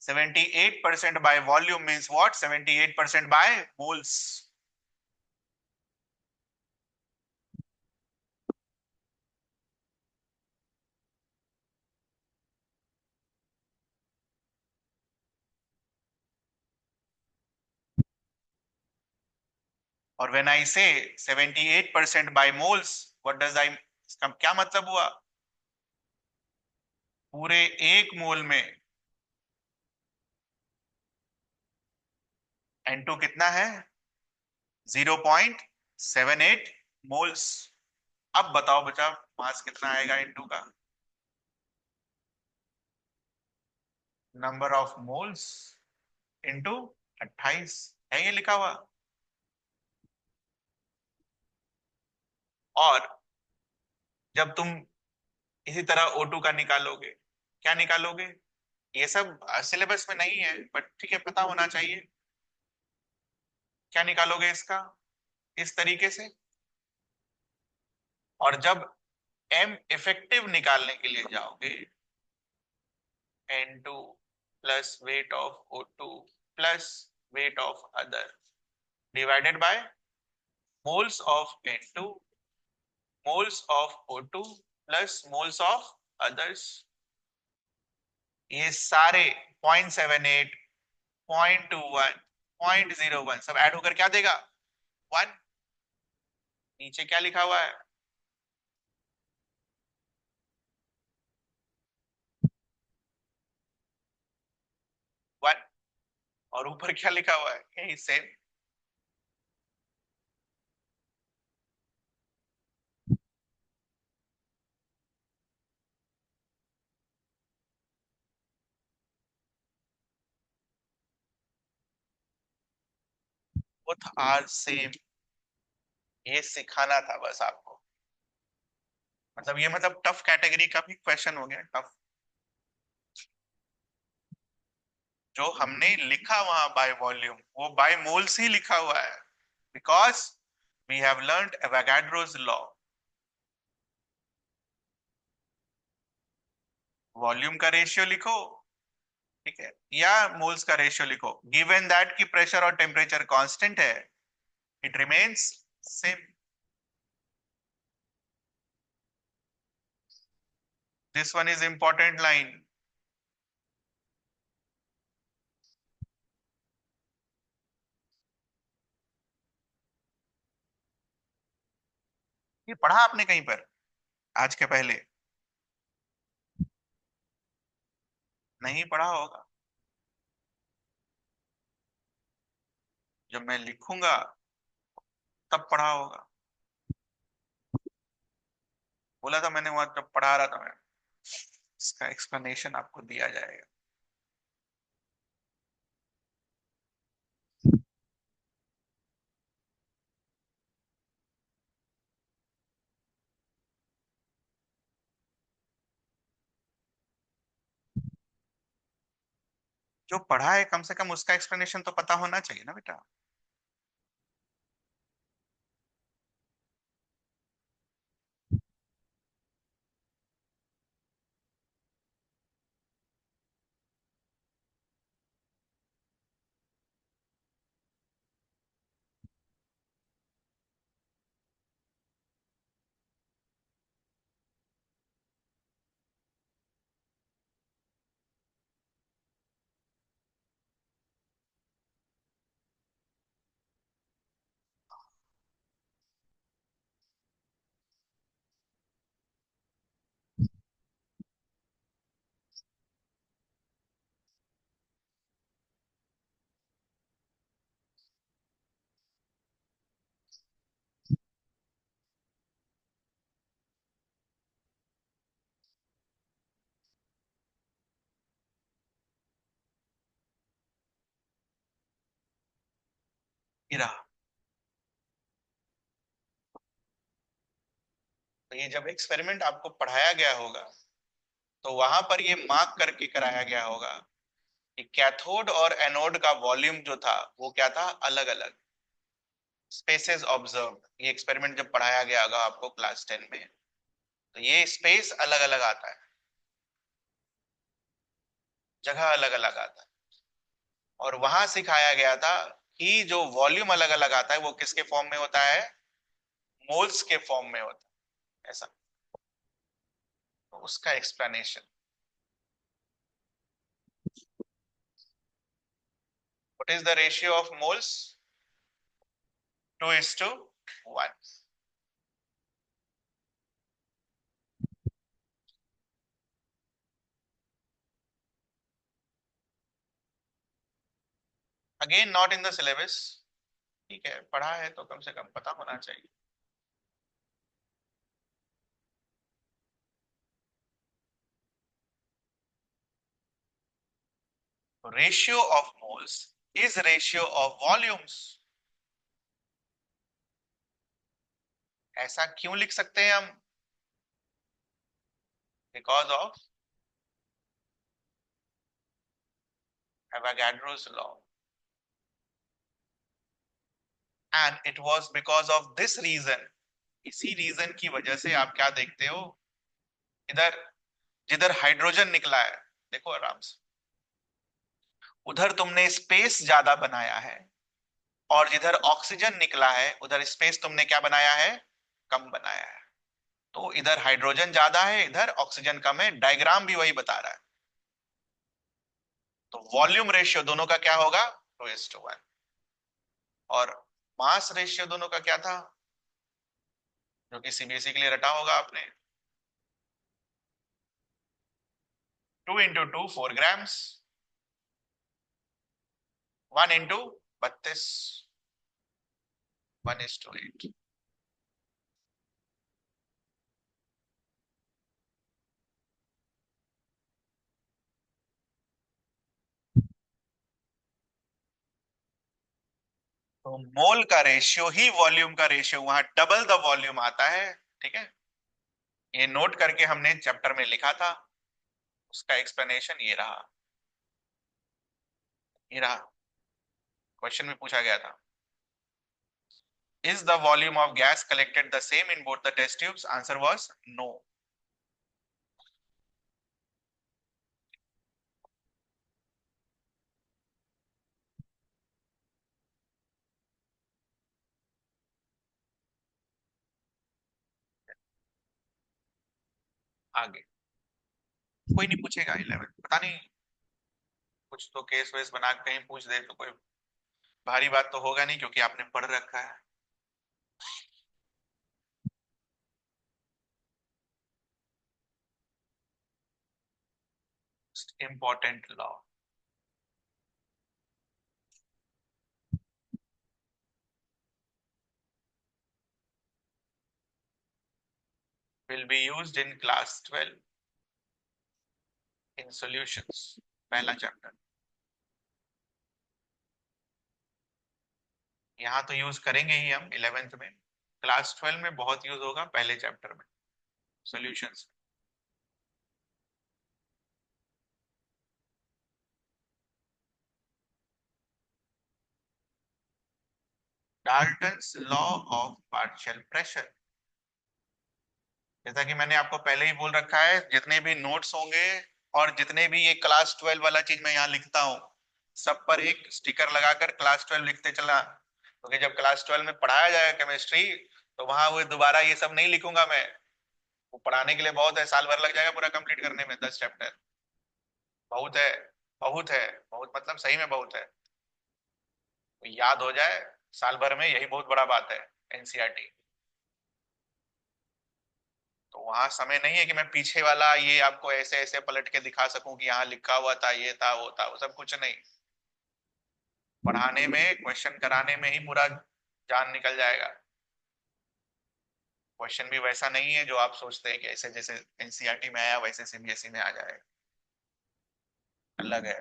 78% by volume means what, 78% by moles। और when I say 78% by moles, what does I, इसका क्या मतलब हुआ, पूरे एक मोल में N2 कितना है, 0.78 मोल्स। अब बताओ बच्चा मास कितना आएगा N2 का, नंबर ऑफ मोल्स इंटू 28, है ये लिखा हुआ। और जब तुम इसी तरह O2 का निकालोगे, क्या निकालोगे, ये सब सिलेबस में नहीं है बट ठीक है पता होना चाहिए, क्या निकालोगे इसका, इस तरीके से। और जब M इफेक्टिव निकालने के लिए जाओगे, N2 plus weight of O2 plus weight of other divided by moles of N2, moles of O2 plus moles of others, ये सारे 0.78, 0.21, 0.01 सब ऐड होकर क्या देगा, 1। नीचे क्या लिखा हुआ है, 1। और ऊपर क्या लिखा हुआ है, यही सेम। बोथ आर सेम, ये सिखाना था बस आपको। मतलब ये मतलब टफ कैटेगरी का भी क्वेश्चन हो गया, टफ। जो हमने लिखा वहां बाय वॉल्यूम, वो बाय मोल्स ही लिखा हुआ है, because we have learned Avogadro's law. Volume का रेशियो लिखो, ठीक है, या मोल्स का रेशियो लिखो, गिवन दैट की प्रेशर और टेम्परेचर कांस्टेंट है, it remains same. This one is important line. ये पढ़ा आपने कहीं पर आज के पहले? नहीं पढ़ा होगा। जब मैं लिखूंगा तब पढ़ा होगा। बोला था मैंने वहां जब पढ़ा रहा था मैं, इसका एक्सप्लेनेशन आपको दिया जाएगा। जो पढ़ा है कम से कम उसका एक्सप्लेनेशन तो पता होना चाहिए ना बेटा। ये रहा। तो ये जब एक्सपेरिमेंट आपको पढ़ाया गया होगा, तो वहां पर ये मार्क करके कराया गया होगा कि कैथोड और एनोड का वॉल्यूम जो था वो क्या था, अलग अलग। स्पेसेस ऑब्जर्व्ड, ये एक्सपेरिमेंट जब पढ़ाया गया होगा आपको क्लास 10 में, तो ये स्पेस अलग अलग आता है, जगह अलग अलग आता है। और वहां सिखाया गया था कि जो वॉल्यूम अलग अलग आता है वो किसके फॉर्म में होता है, मोल्स के फॉर्म में होता है, ऐसा। तो उसका explanation, what is the ratio of moles? 2:1। Again not in the syllabus, ठीक है, पढ़ा है तो कम से कम पता होना चाहिए। Ratio of moles is ratio of volumes. ऐसा क्यों लिख सकते हैं हम? Because of Avogadro's law. And it was because of this reason, इसी रीजन की वजह से आप क्या देखते हो, इधर जिधर हाइड्रोजन निकला है, देखो आराम से, उधर तुमने स्पेस ज्यादा बनाया है, और जिधर ऑक्सीजन निकला है उधर स्पेस तुमने क्या बनाया है, कम बनाया है। तो इधर हाइड्रोजन ज्यादा है, इधर ऑक्सीजन कम है, डायग्राम भी वही बता रहा है। तो वॉल्यूम रेशियो दोनों का क्या होगा, 2:1। और मास रेशियो दोनों का क्या था, जो कि सीबीएसई के लिए रटा होगा आपने, 2 × 2 4 ग्राम्स, 1 × 32, 1:8। तो मोल का रेशियो ही वॉल्यूम का रेशियो, वहां डबल द वॉल्यूम आता है। ठीक है, ये नोट करके हमने चैप्टर में लिखा था, उसका एक्सप्लेनेशन ये रहा, ये रहा, क्वेश्चन में पूछा गया था। Is the volume of gas collected the same in both the test tubes? Answer was no. आगे कोई नहीं पूछेगा 11, पता नहीं, कुछ तो केस वेस बना के कहीं पूछ दे तो कोई भारी बात तो होगा नहीं, क्योंकि आपने पढ़ रखा है। Important law will be used in class 12 in solutions, पहला चैप्टर। यहाँ तो यूज करेंगे ही हम 11th में, क्लास 12 में बहुत यूज होगा, पहले चैप्टर में solutions. Dalton's law of partial pressure, जैसा कि मैंने आपको पहले ही बोल रखा है, जितने भी नोट्स होंगे और जितने भी ये क्लास 12 वाला चीज मैं यहाँ लिखता हूँ, सब पर एक स्टिकर लगाकर क्लास 12 लिखते चला, क्योंकि जब क्लास 12 में पढ़ाया जाएगा केमिस्ट्री, तो वहां वो दोबारा ये सब नहीं लिखूंगा मैं, वो पढ़ाने के लिए बहुत है, साल भर लग जाएगा पूरा कंप्लीट करने में 10 चैप्टर। बहुत है, बहुत है, बहुत मतलब सही में बहुत है, तो याद हो जाए साल भर में, यही बहुत बड़ा बात है एनसीईआरटी। तो वहां समय नहीं है कि मैं पीछे वाला ये आपको ऐसे ऐसे पलट के दिखा सकूं कि यहाँ लिखा हुआ था, ये था, वो था, वो सब कुछ नहीं। पढ़ाने में, क्वेश्चन कराने में ही पूरा जान निकल जाएगा। क्वेश्चन भी वैसा नहीं है जो आप सोचते हैं कि ऐसे जैसे एनसीईआरटी में आया वैसे सीबीएसई में आ जाए, अलग है।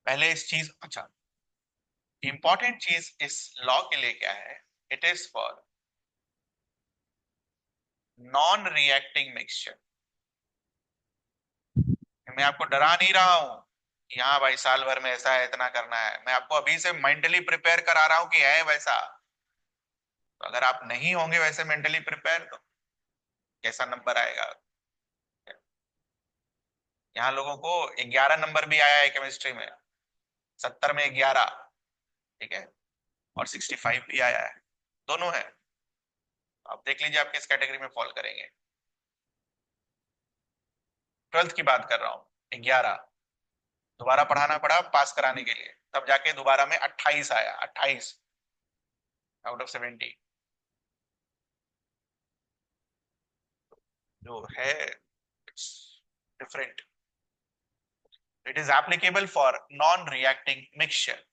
पहले इस चीज, अच्छा, इंपॉर्टेंट चीज इस लॉ के लिए क्या है, it is for non reacting mixture. मैं आपको डरा नहीं रहा हूं कि हाँ भाई साल भर में ऐसा है, इतना करना है, मैं आपको अभी से मेंटली प्रिपेयर करा रहा हूं कि है वैसा। तो अगर आप नहीं होंगे वैसे मेंटली प्रिपेयर, तो कैसा नंबर आएगा। यहाँ लोगों को 11 नंबर भी आया है केमिस्ट्री में, 70 में 11, ठीक है, और 65 भी आया है, दोनों है। आप देख लीजिए आप किस कैटेगरी में फॉल करेंगे। 12th की बात कर रहा हूँ, 11 दोबारा पढ़ाना पड़ा पास कराने के लिए, तब जाके दोबारा में 28 आया, 28 आउट ऑफ 70, जो है different. It is applicable for non reacting mixture.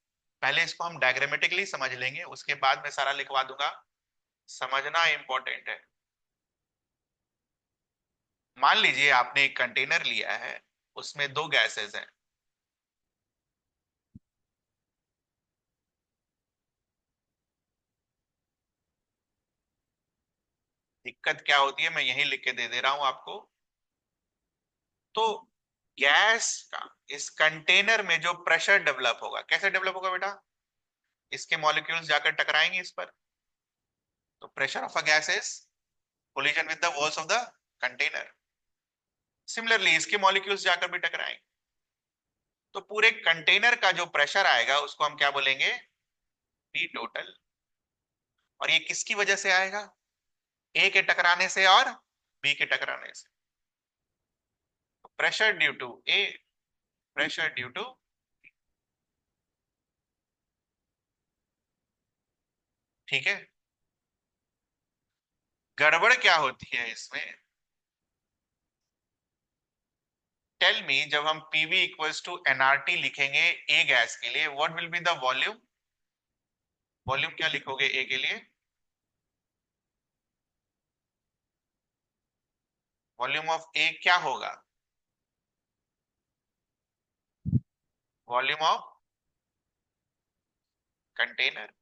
पहले इसको हम डायग्रामेटिकली समझ लेंगे, उसके बाद मैं सारा लिखवा दूंगा, समझना इंपॉर्टेंट है। मान लीजिए आपने एक कंटेनर लिया है, उसमें दो गैसेस हैं। दिक्कत क्या होती है मैं यही लिख के दे दे रहा हूं आपको। तो गैस का इस कंटेनर में जो प्रेशर डेवलप होगा, कैसे डेवलप होगा बेटा, इसके मॉलिक्यूल्स जाकर टकराएंगे इस पर, तो pressure of a gas is collision with the walls of the container. Similarly इसके मॉलिक्यूल्स जाकर भी टकराएंगे, तो पूरे कंटेनर का जो प्रेशर आएगा उसको हम क्या बोलेंगे, पी टोटल। और ये किसकी वजह से आएगा, ए के टकराने से और बी के टकराने से। Pressure due to A, pressure due to, ठीक है। गड़बड़ क्या होती है इसमें, टेल मी, जब हम पीवी इक्वल्स टू एनआरटी लिखेंगे ए गैस के लिए, what will be the volume, volume क्या लिखोगे ए के लिए, वॉल्यूम ऑफ ए क्या होगा, वॉल्यूम ऑफ कंटेनर,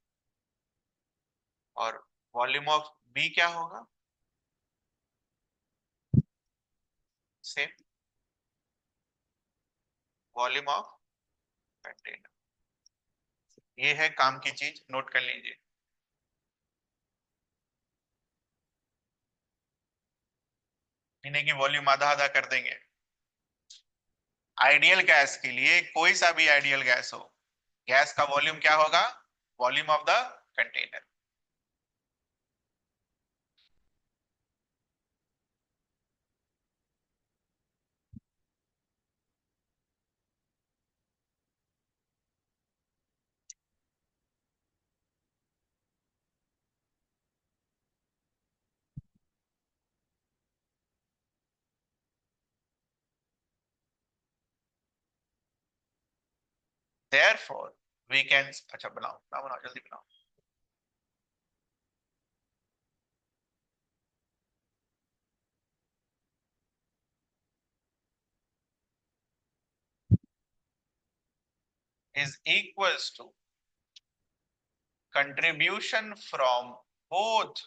और वॉल्यूम ऑफ बी क्या होगा? Same, volume of container. ये है काम की चीज, नोट कर लीजिए। इन्हें की वॉल्यूम आधा आधा कर देंगे। आइडियल गैस के लिए, कोई सा भी आइडियल गैस हो, गैस का वॉल्यूम क्या होगा? Volume of the container. therefore we can, अच्छा बनाओ बनाओ बनाओ, जल्दी बनाओ। is equals to contribution from both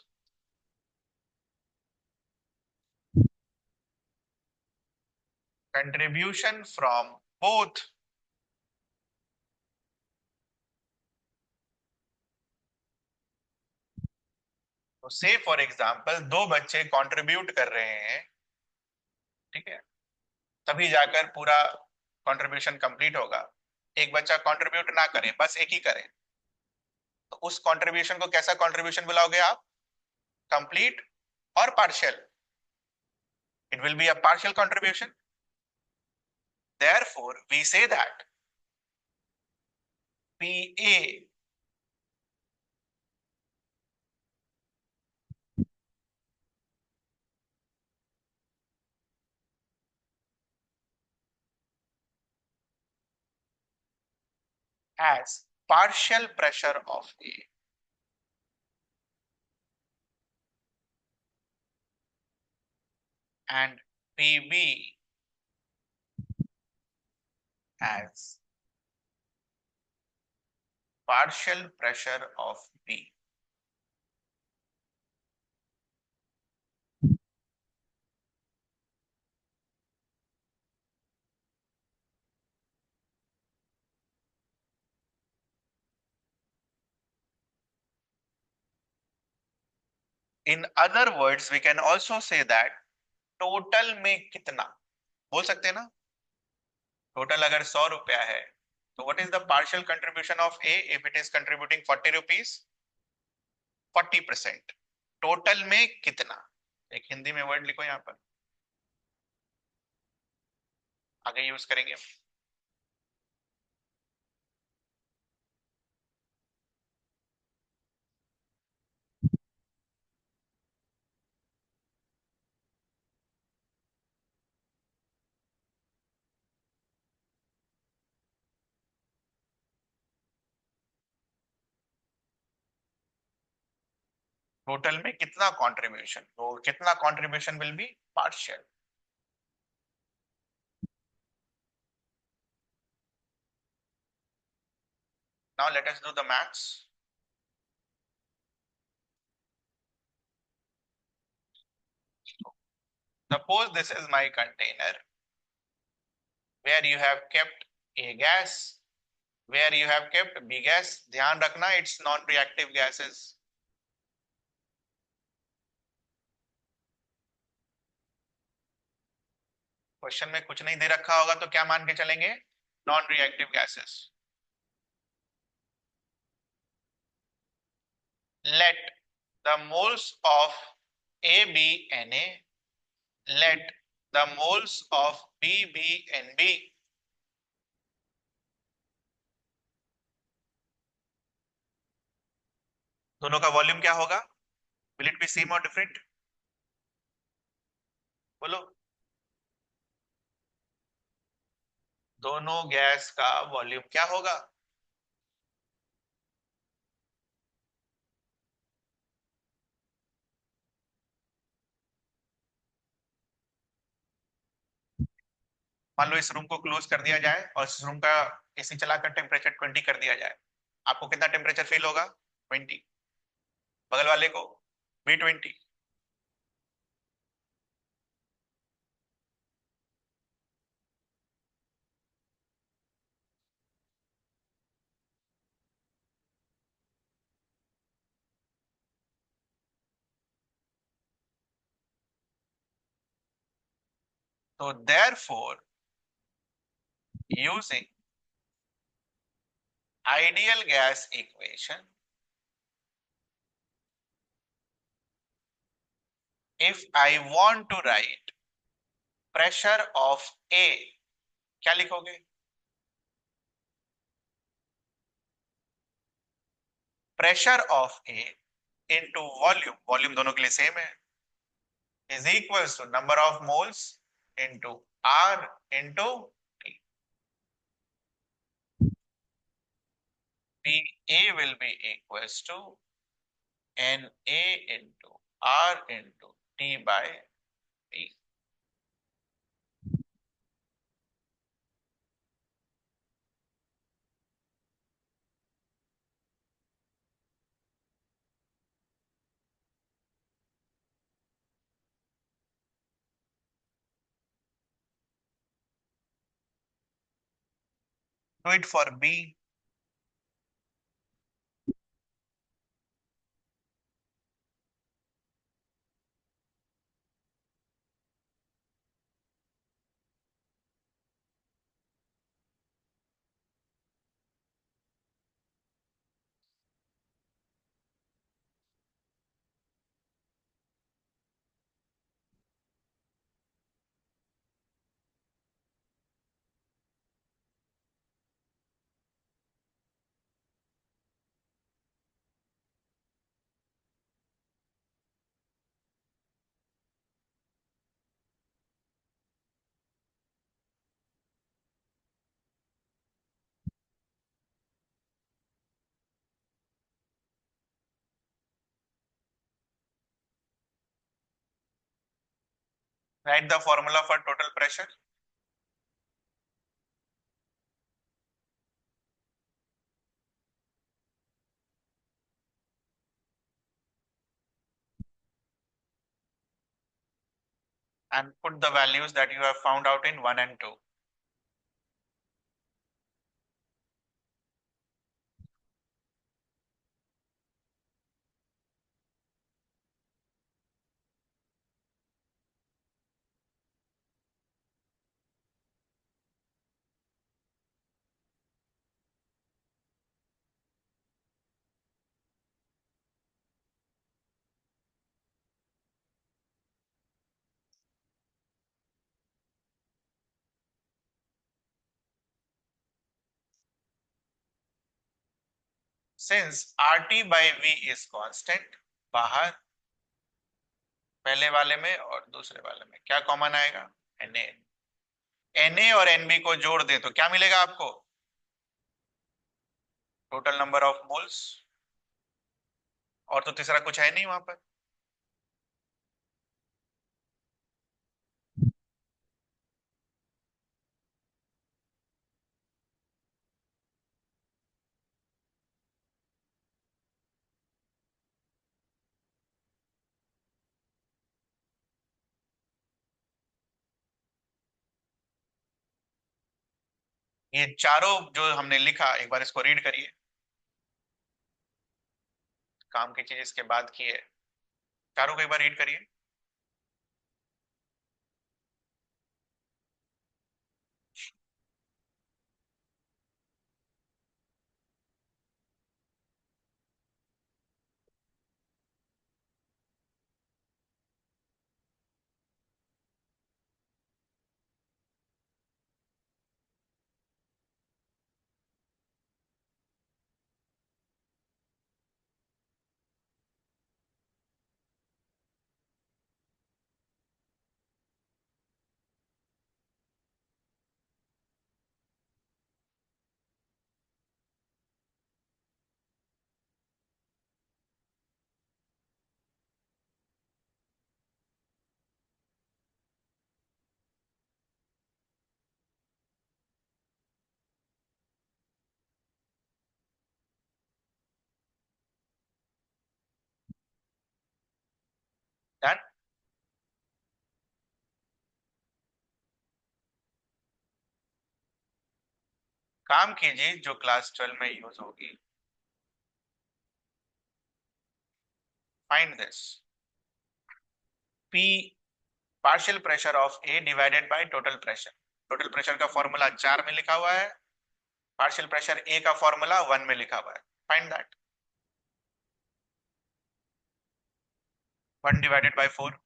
contribution from both तो से फॉर एग्जांपल दो बच्चे कंट्रीब्यूट कर रहे हैं, ठीक है, तभी जाकर पूरा कंट्रीब्यूशन कंप्लीट होगा। एक बच्चा कंट्रीब्यूट ना करे, बस एक ही करे, तो उस कंट्रीब्यूशन को कैसा कंट्रीब्यूशन बुलाओगे आप? कंप्लीट और partial? It will be a partial contribution. therefore we say that PA has partial pressure of A and PB has partial pressure of B. In other words, we can also say that total में कितना, बोल सकते हैं ना? Total अगर 100 रुपया है, तो what is the partial contribution of A if it is contributing 40 rupees? 40%। Total में कितना, एक हिंदी में वर्ड लिखो यहाँ पर, आगे यूज करेंगे। टोटल में कितना कंट्रीब्यूशन, तो कितना contribution will be partial. Now let us do the maths. Suppose this is my container where you have kept a gas, where you have kept B gas. ध्यान रखना, it's non-reactive gases. क्वेश्चन में कुछ नहीं दे रखा होगा तो क्या मान के चलेंगे? Non reactive gases. Let the moles of A be Na, let the moles of B be Nb. दोनों का वॉल्यूम क्या होगा? विल इट बी सेम और डिफरेंट? बोलो। दोनों गैस का वॉल्यूम क्या होगा? मान लो इस रूम को क्लोज कर दिया जाए और इस रूम का एसी चलाकर टेम्परेचर 20 कर दिया जाए, आपको कितना टेम्परेचर फील होगा? 20। बगल वाले को भी 20। तो therefore using ideal gas equation, if I want to write pressure of A, क्या लिखोगे? Pressure of A into volume, volume दोनों के लिए सेम है, is equals to number of moles into R into T. T A will be equals to N A into R into T by T. Do it for B. Write the formula for total pressure. And put the values that you have found out in 1 and 2. Since RT by V is constant, बाहर पहले वाले में और दूसरे वाले में क्या common आएगा? Na। Na और Nb को जोड़ दे तो क्या मिलेगा आपको? Total number of moles. और तो तीसरा कुछ है नहीं वहां पर। ये चारों जो हमने लिखा एक बार इसको रीड करिए। काम की चीज इसके बाद की है। चारों को एक बार रीड करिए। काम कीजिए जो क्लास 12 में यूज होगी। Find this P partial pressure of A divided by total pressure. Total pressure का फॉर्मूला 4 में लिखा हुआ है, पार्शियल प्रेशर ए का फॉर्मूला 1 में लिखा हुआ है। Find that. 1 divided by 4।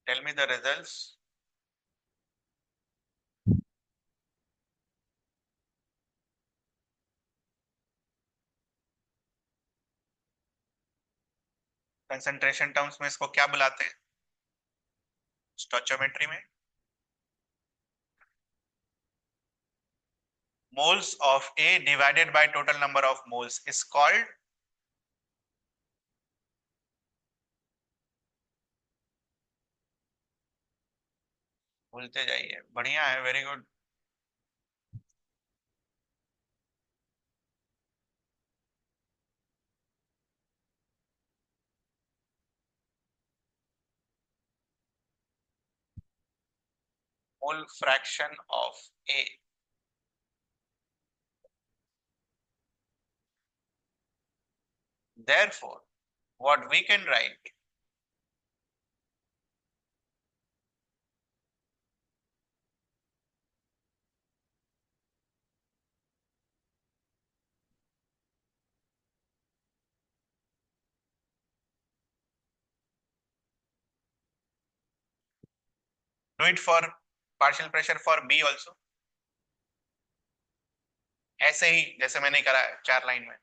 Tell me the results. Concentration terms में इसको क्या बुलाते हैं स्टोइचियोमेट्री में? Moles of A divided by total number of moles is called. भूलते जाइए, बढ़िया है, very good. Mole fraction of A. Therefore, what we can write, do it for partial pressure for B also, ऐसे ही जैसे मैंने करा है 4 लाइन में।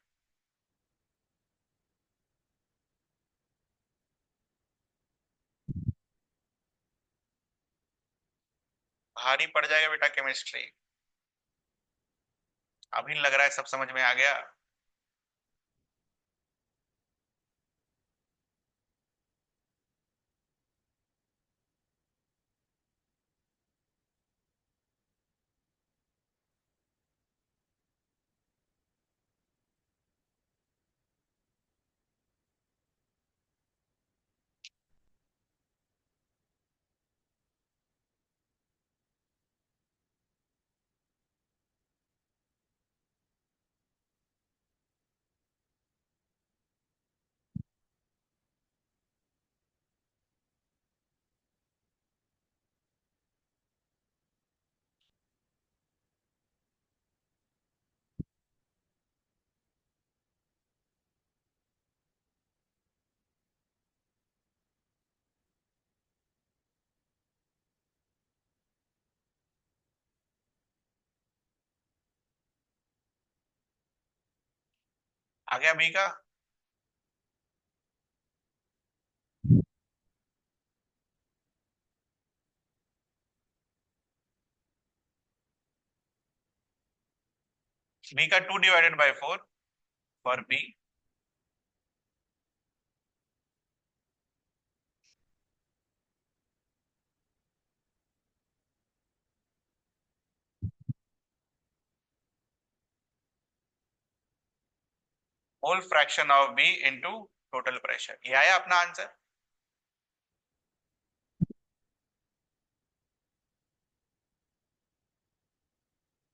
भारी पड़ जाएगा बेटा केमिस्ट्री। अभी लग रहा है सब समझ में आ गया। आ गया बी का। बी का 2 divided by 4 for B. Whole fraction of B into total pressure. ये आया अपना answer.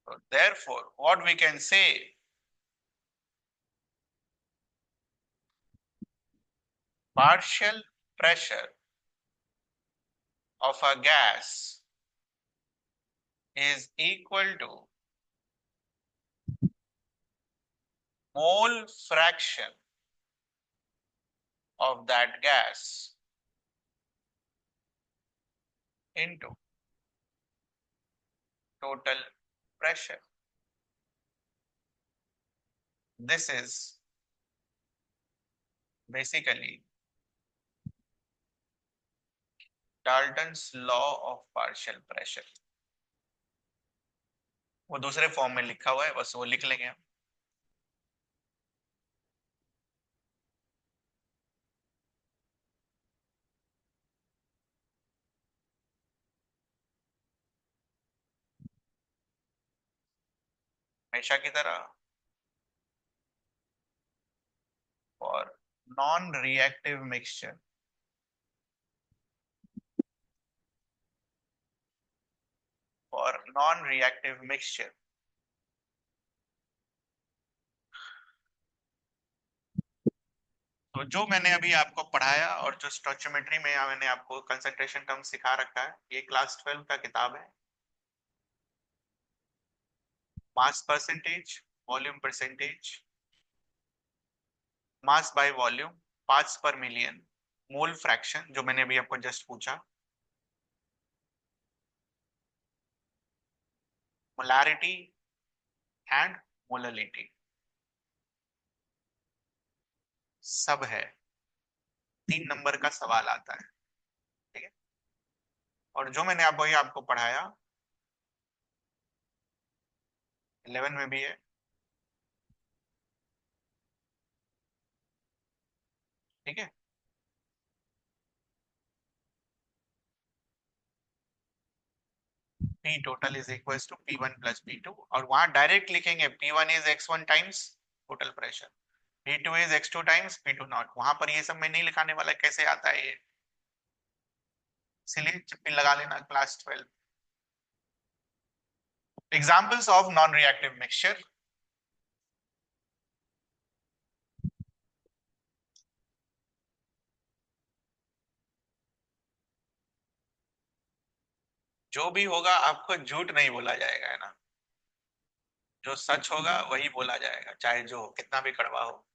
So therefore what we can say, partial pressure of a gas is equal to mole fraction of that gas into total pressure. This is basically Dalton's law of partial pressure। वो दूसरे form में लिखा हुआ है, बस वो लिख लेंगे हम। हमेशा की तरह for non reactive mixture, for non reactive mixture. तो जो मैंने अभी आपको पढ़ाया और जो स्टोइचियोमेट्री में मैंने आपको कंसंट्रेशन टर्म सिखा रखा है, ये क्लास 12 का किताब है। Mass percentage, volume percentage, mass by volume, parts पर मिलियन, मोल फ्रैक्शन जो मैंने अभी आपको जस्ट पूछा, मोलारिटी एंड मोललिटी, सब है। 3 नंबर का सवाल आता है, ठीक है। और जो मैंने आप वही आपको पढ़ाया 11 में भी है, ठीक है। P total is equals to P1 plus P2, और वहां डायरेक्ट लिखेंगे P1 is X1 times total pressure, P2 is X2 times P2 not. वहां पर ये सब मैं नहीं लिखाने वाला, कैसे आता है ये, इसीलिए चिप्पी लगा लेना class 12। Examples of non reactive mixture, जो भी होगा आपको झूठ नहीं बोला जाएगा, है ना। जो सच होगा वही बोला जाएगा, चाहे जो हो, कितना भी कड़वा हो।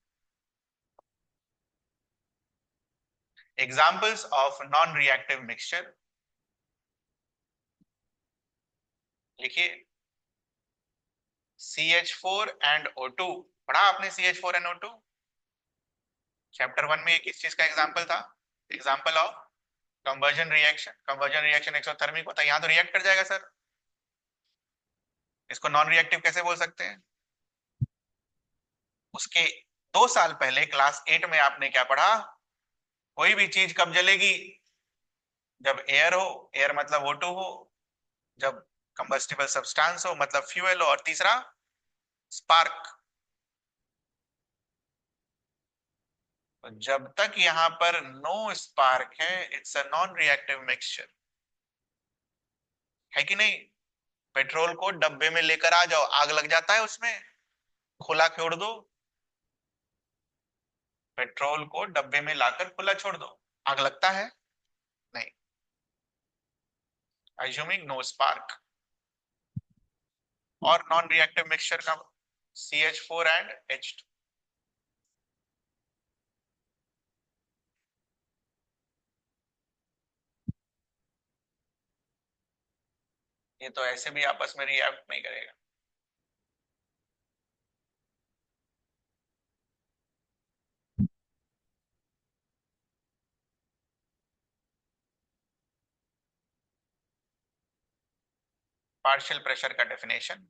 Examples of non reactive mixture लिखिए। CH4 एंड O2, पढ़ा आपने CH4 and O2 चैप्टर 1 में। ये किस चीज का एग्जाम्पल था? Example of conversion reaction. Conversion reaction exothermic होता है, यहाँ तो रिएक्ट कर जाएगा सर, इसको नॉन रिएक्टिव कैसे बोल सकते हैं? उसके 2 साल पहले क्लास 8 में आपने क्या पढ़ा? कोई भी चीज कब जलेगी? जब एयर हो, एयर मतलब O2 हो, जब कंबस्टिबल सब्सटेंस हो मतलब फ्यूल हो, और तीसरा स्पार्क। तो जब तक यहां पर नो स्पार्क है, it's a non reactive mixture, है कि नहीं? पेट्रोल को डब्बे में लेकर आ जाओ, आग लग जाता है उसमें, खुला छोड़ दो। पेट्रोल को डब्बे में लाकर खुला छोड़ दो, आग लगता है? नहीं। Assuming no spark. और नॉन रिएक्टिव मिक्सचर का CH4 एंड H2। ये तो ऐसे भी आपस में रिएक्ट नहीं करेगा। पार्शियल प्रेशर का डेफिनेशन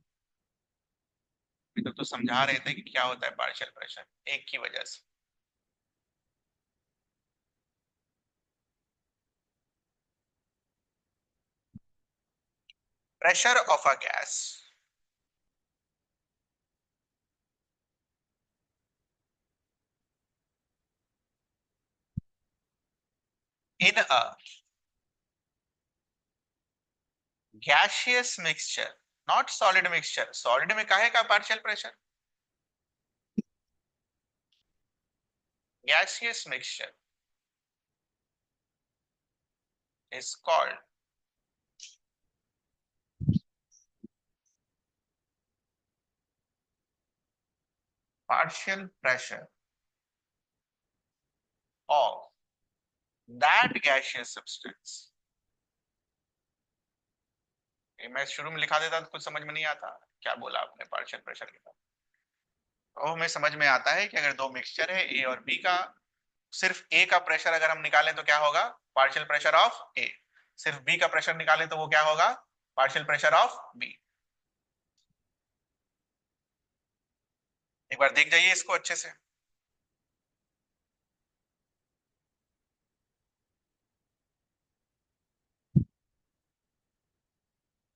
तो समझा रहे थे कि क्या होता है पार्शियल प्रेशर, एक की वजह से। Pressure of a gas in a gaseous mixture, not solid mixture. Solid में काहे का partial pressure? Gaseous mixture is called partial pressure of that gaseous substance। ये मैं शुरू में लिखा देता तो कुछ समझ में नहीं आता, क्या बोला आपने पार्शियल प्रेशर के बाद? तो हमें समझ में आता है कि अगर दो मिक्सचर है ए और बी का, सिर्फ ए का प्रेशर अगर हम निकालें तो क्या होगा? Partial pressure of A. सिर्फ बी का प्रेशर निकालें तो वो क्या होगा? Partial pressure of B. एक बार देख जाइए इसको अच्छे से।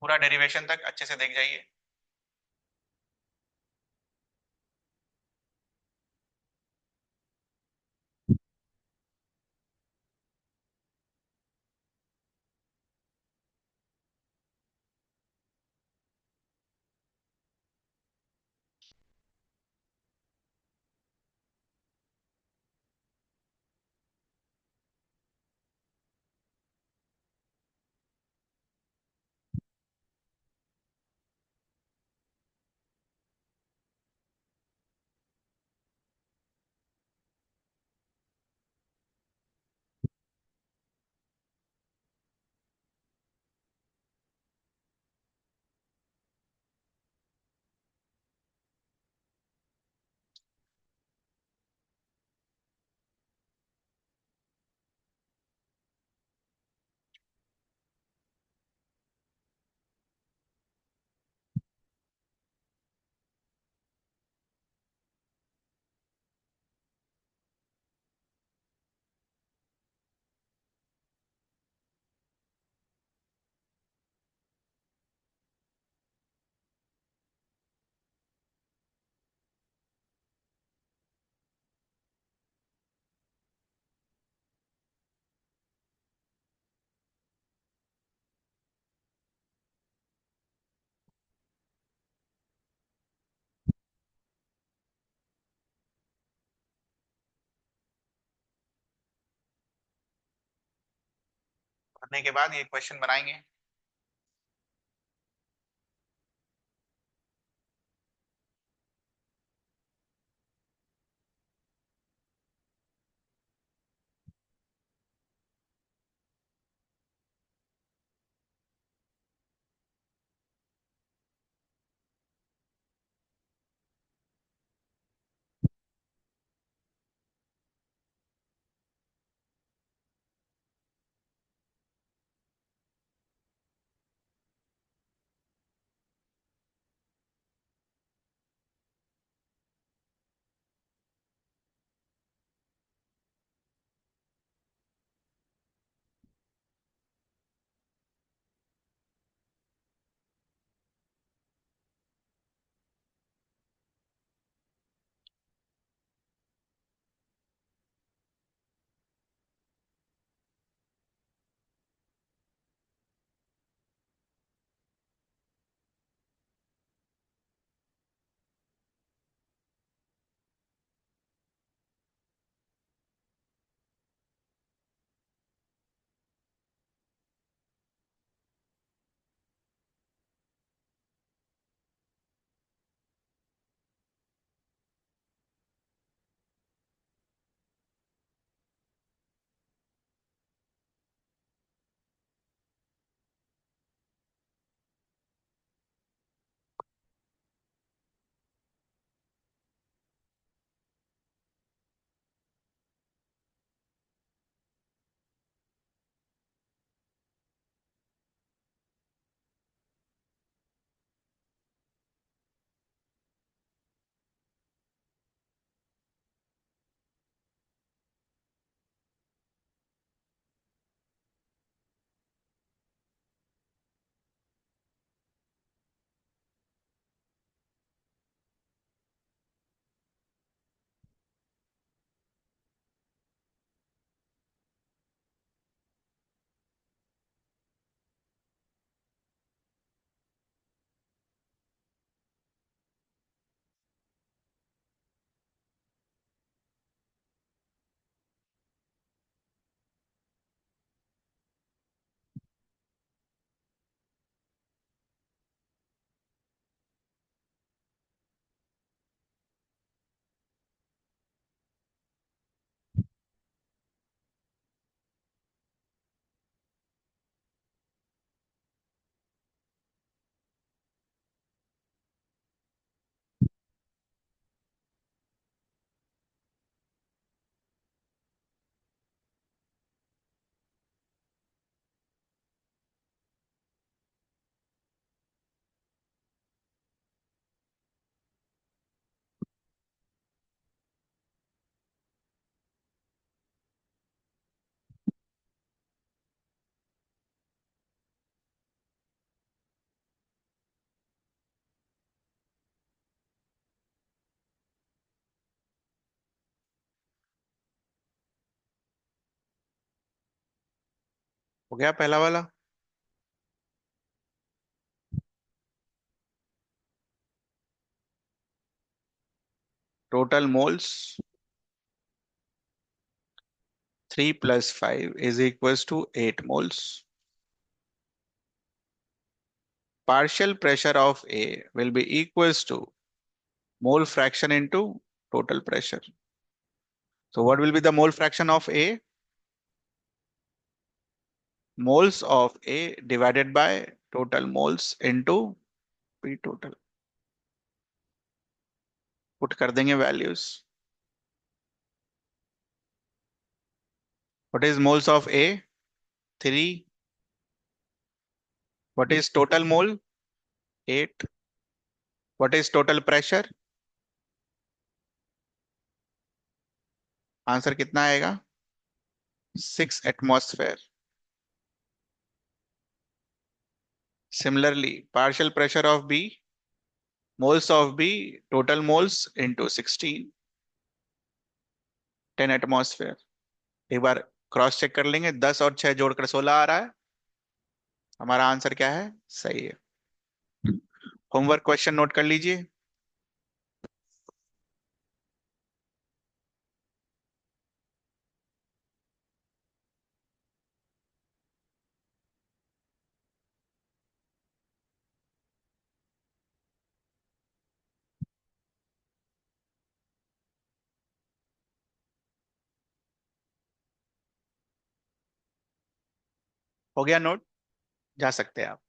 पूरा डेरिवेशन तक अच्छे से देख जाइए। करने के बाद ये क्वेश्चन बनाएंगे। हो गया पहला वाला। Total moles 3 + 5 is equals to 8 moles. Partial pressure of A will be equals to mole fraction into total pressure. So what will be the mole fraction of A? Moles of A divided by total moles into P total. Put कर देंगे values. What is moles of A? 3. What is total mole? 8. What is total pressure? Answer कितना आएगा? 6 atmosphere. Similarly, partial pressure of B, moles of B, total moles into 16, 10 atmosphere. एक बार cross check कर लेंगे, 10 और 6 जोड़कर 16 आ रहा है। हमारा आंसर क्या है? सही है। होमवर्क क्वेश्चन नोट कर लीजिए। हो गया नोट, जा सकते हैं आप।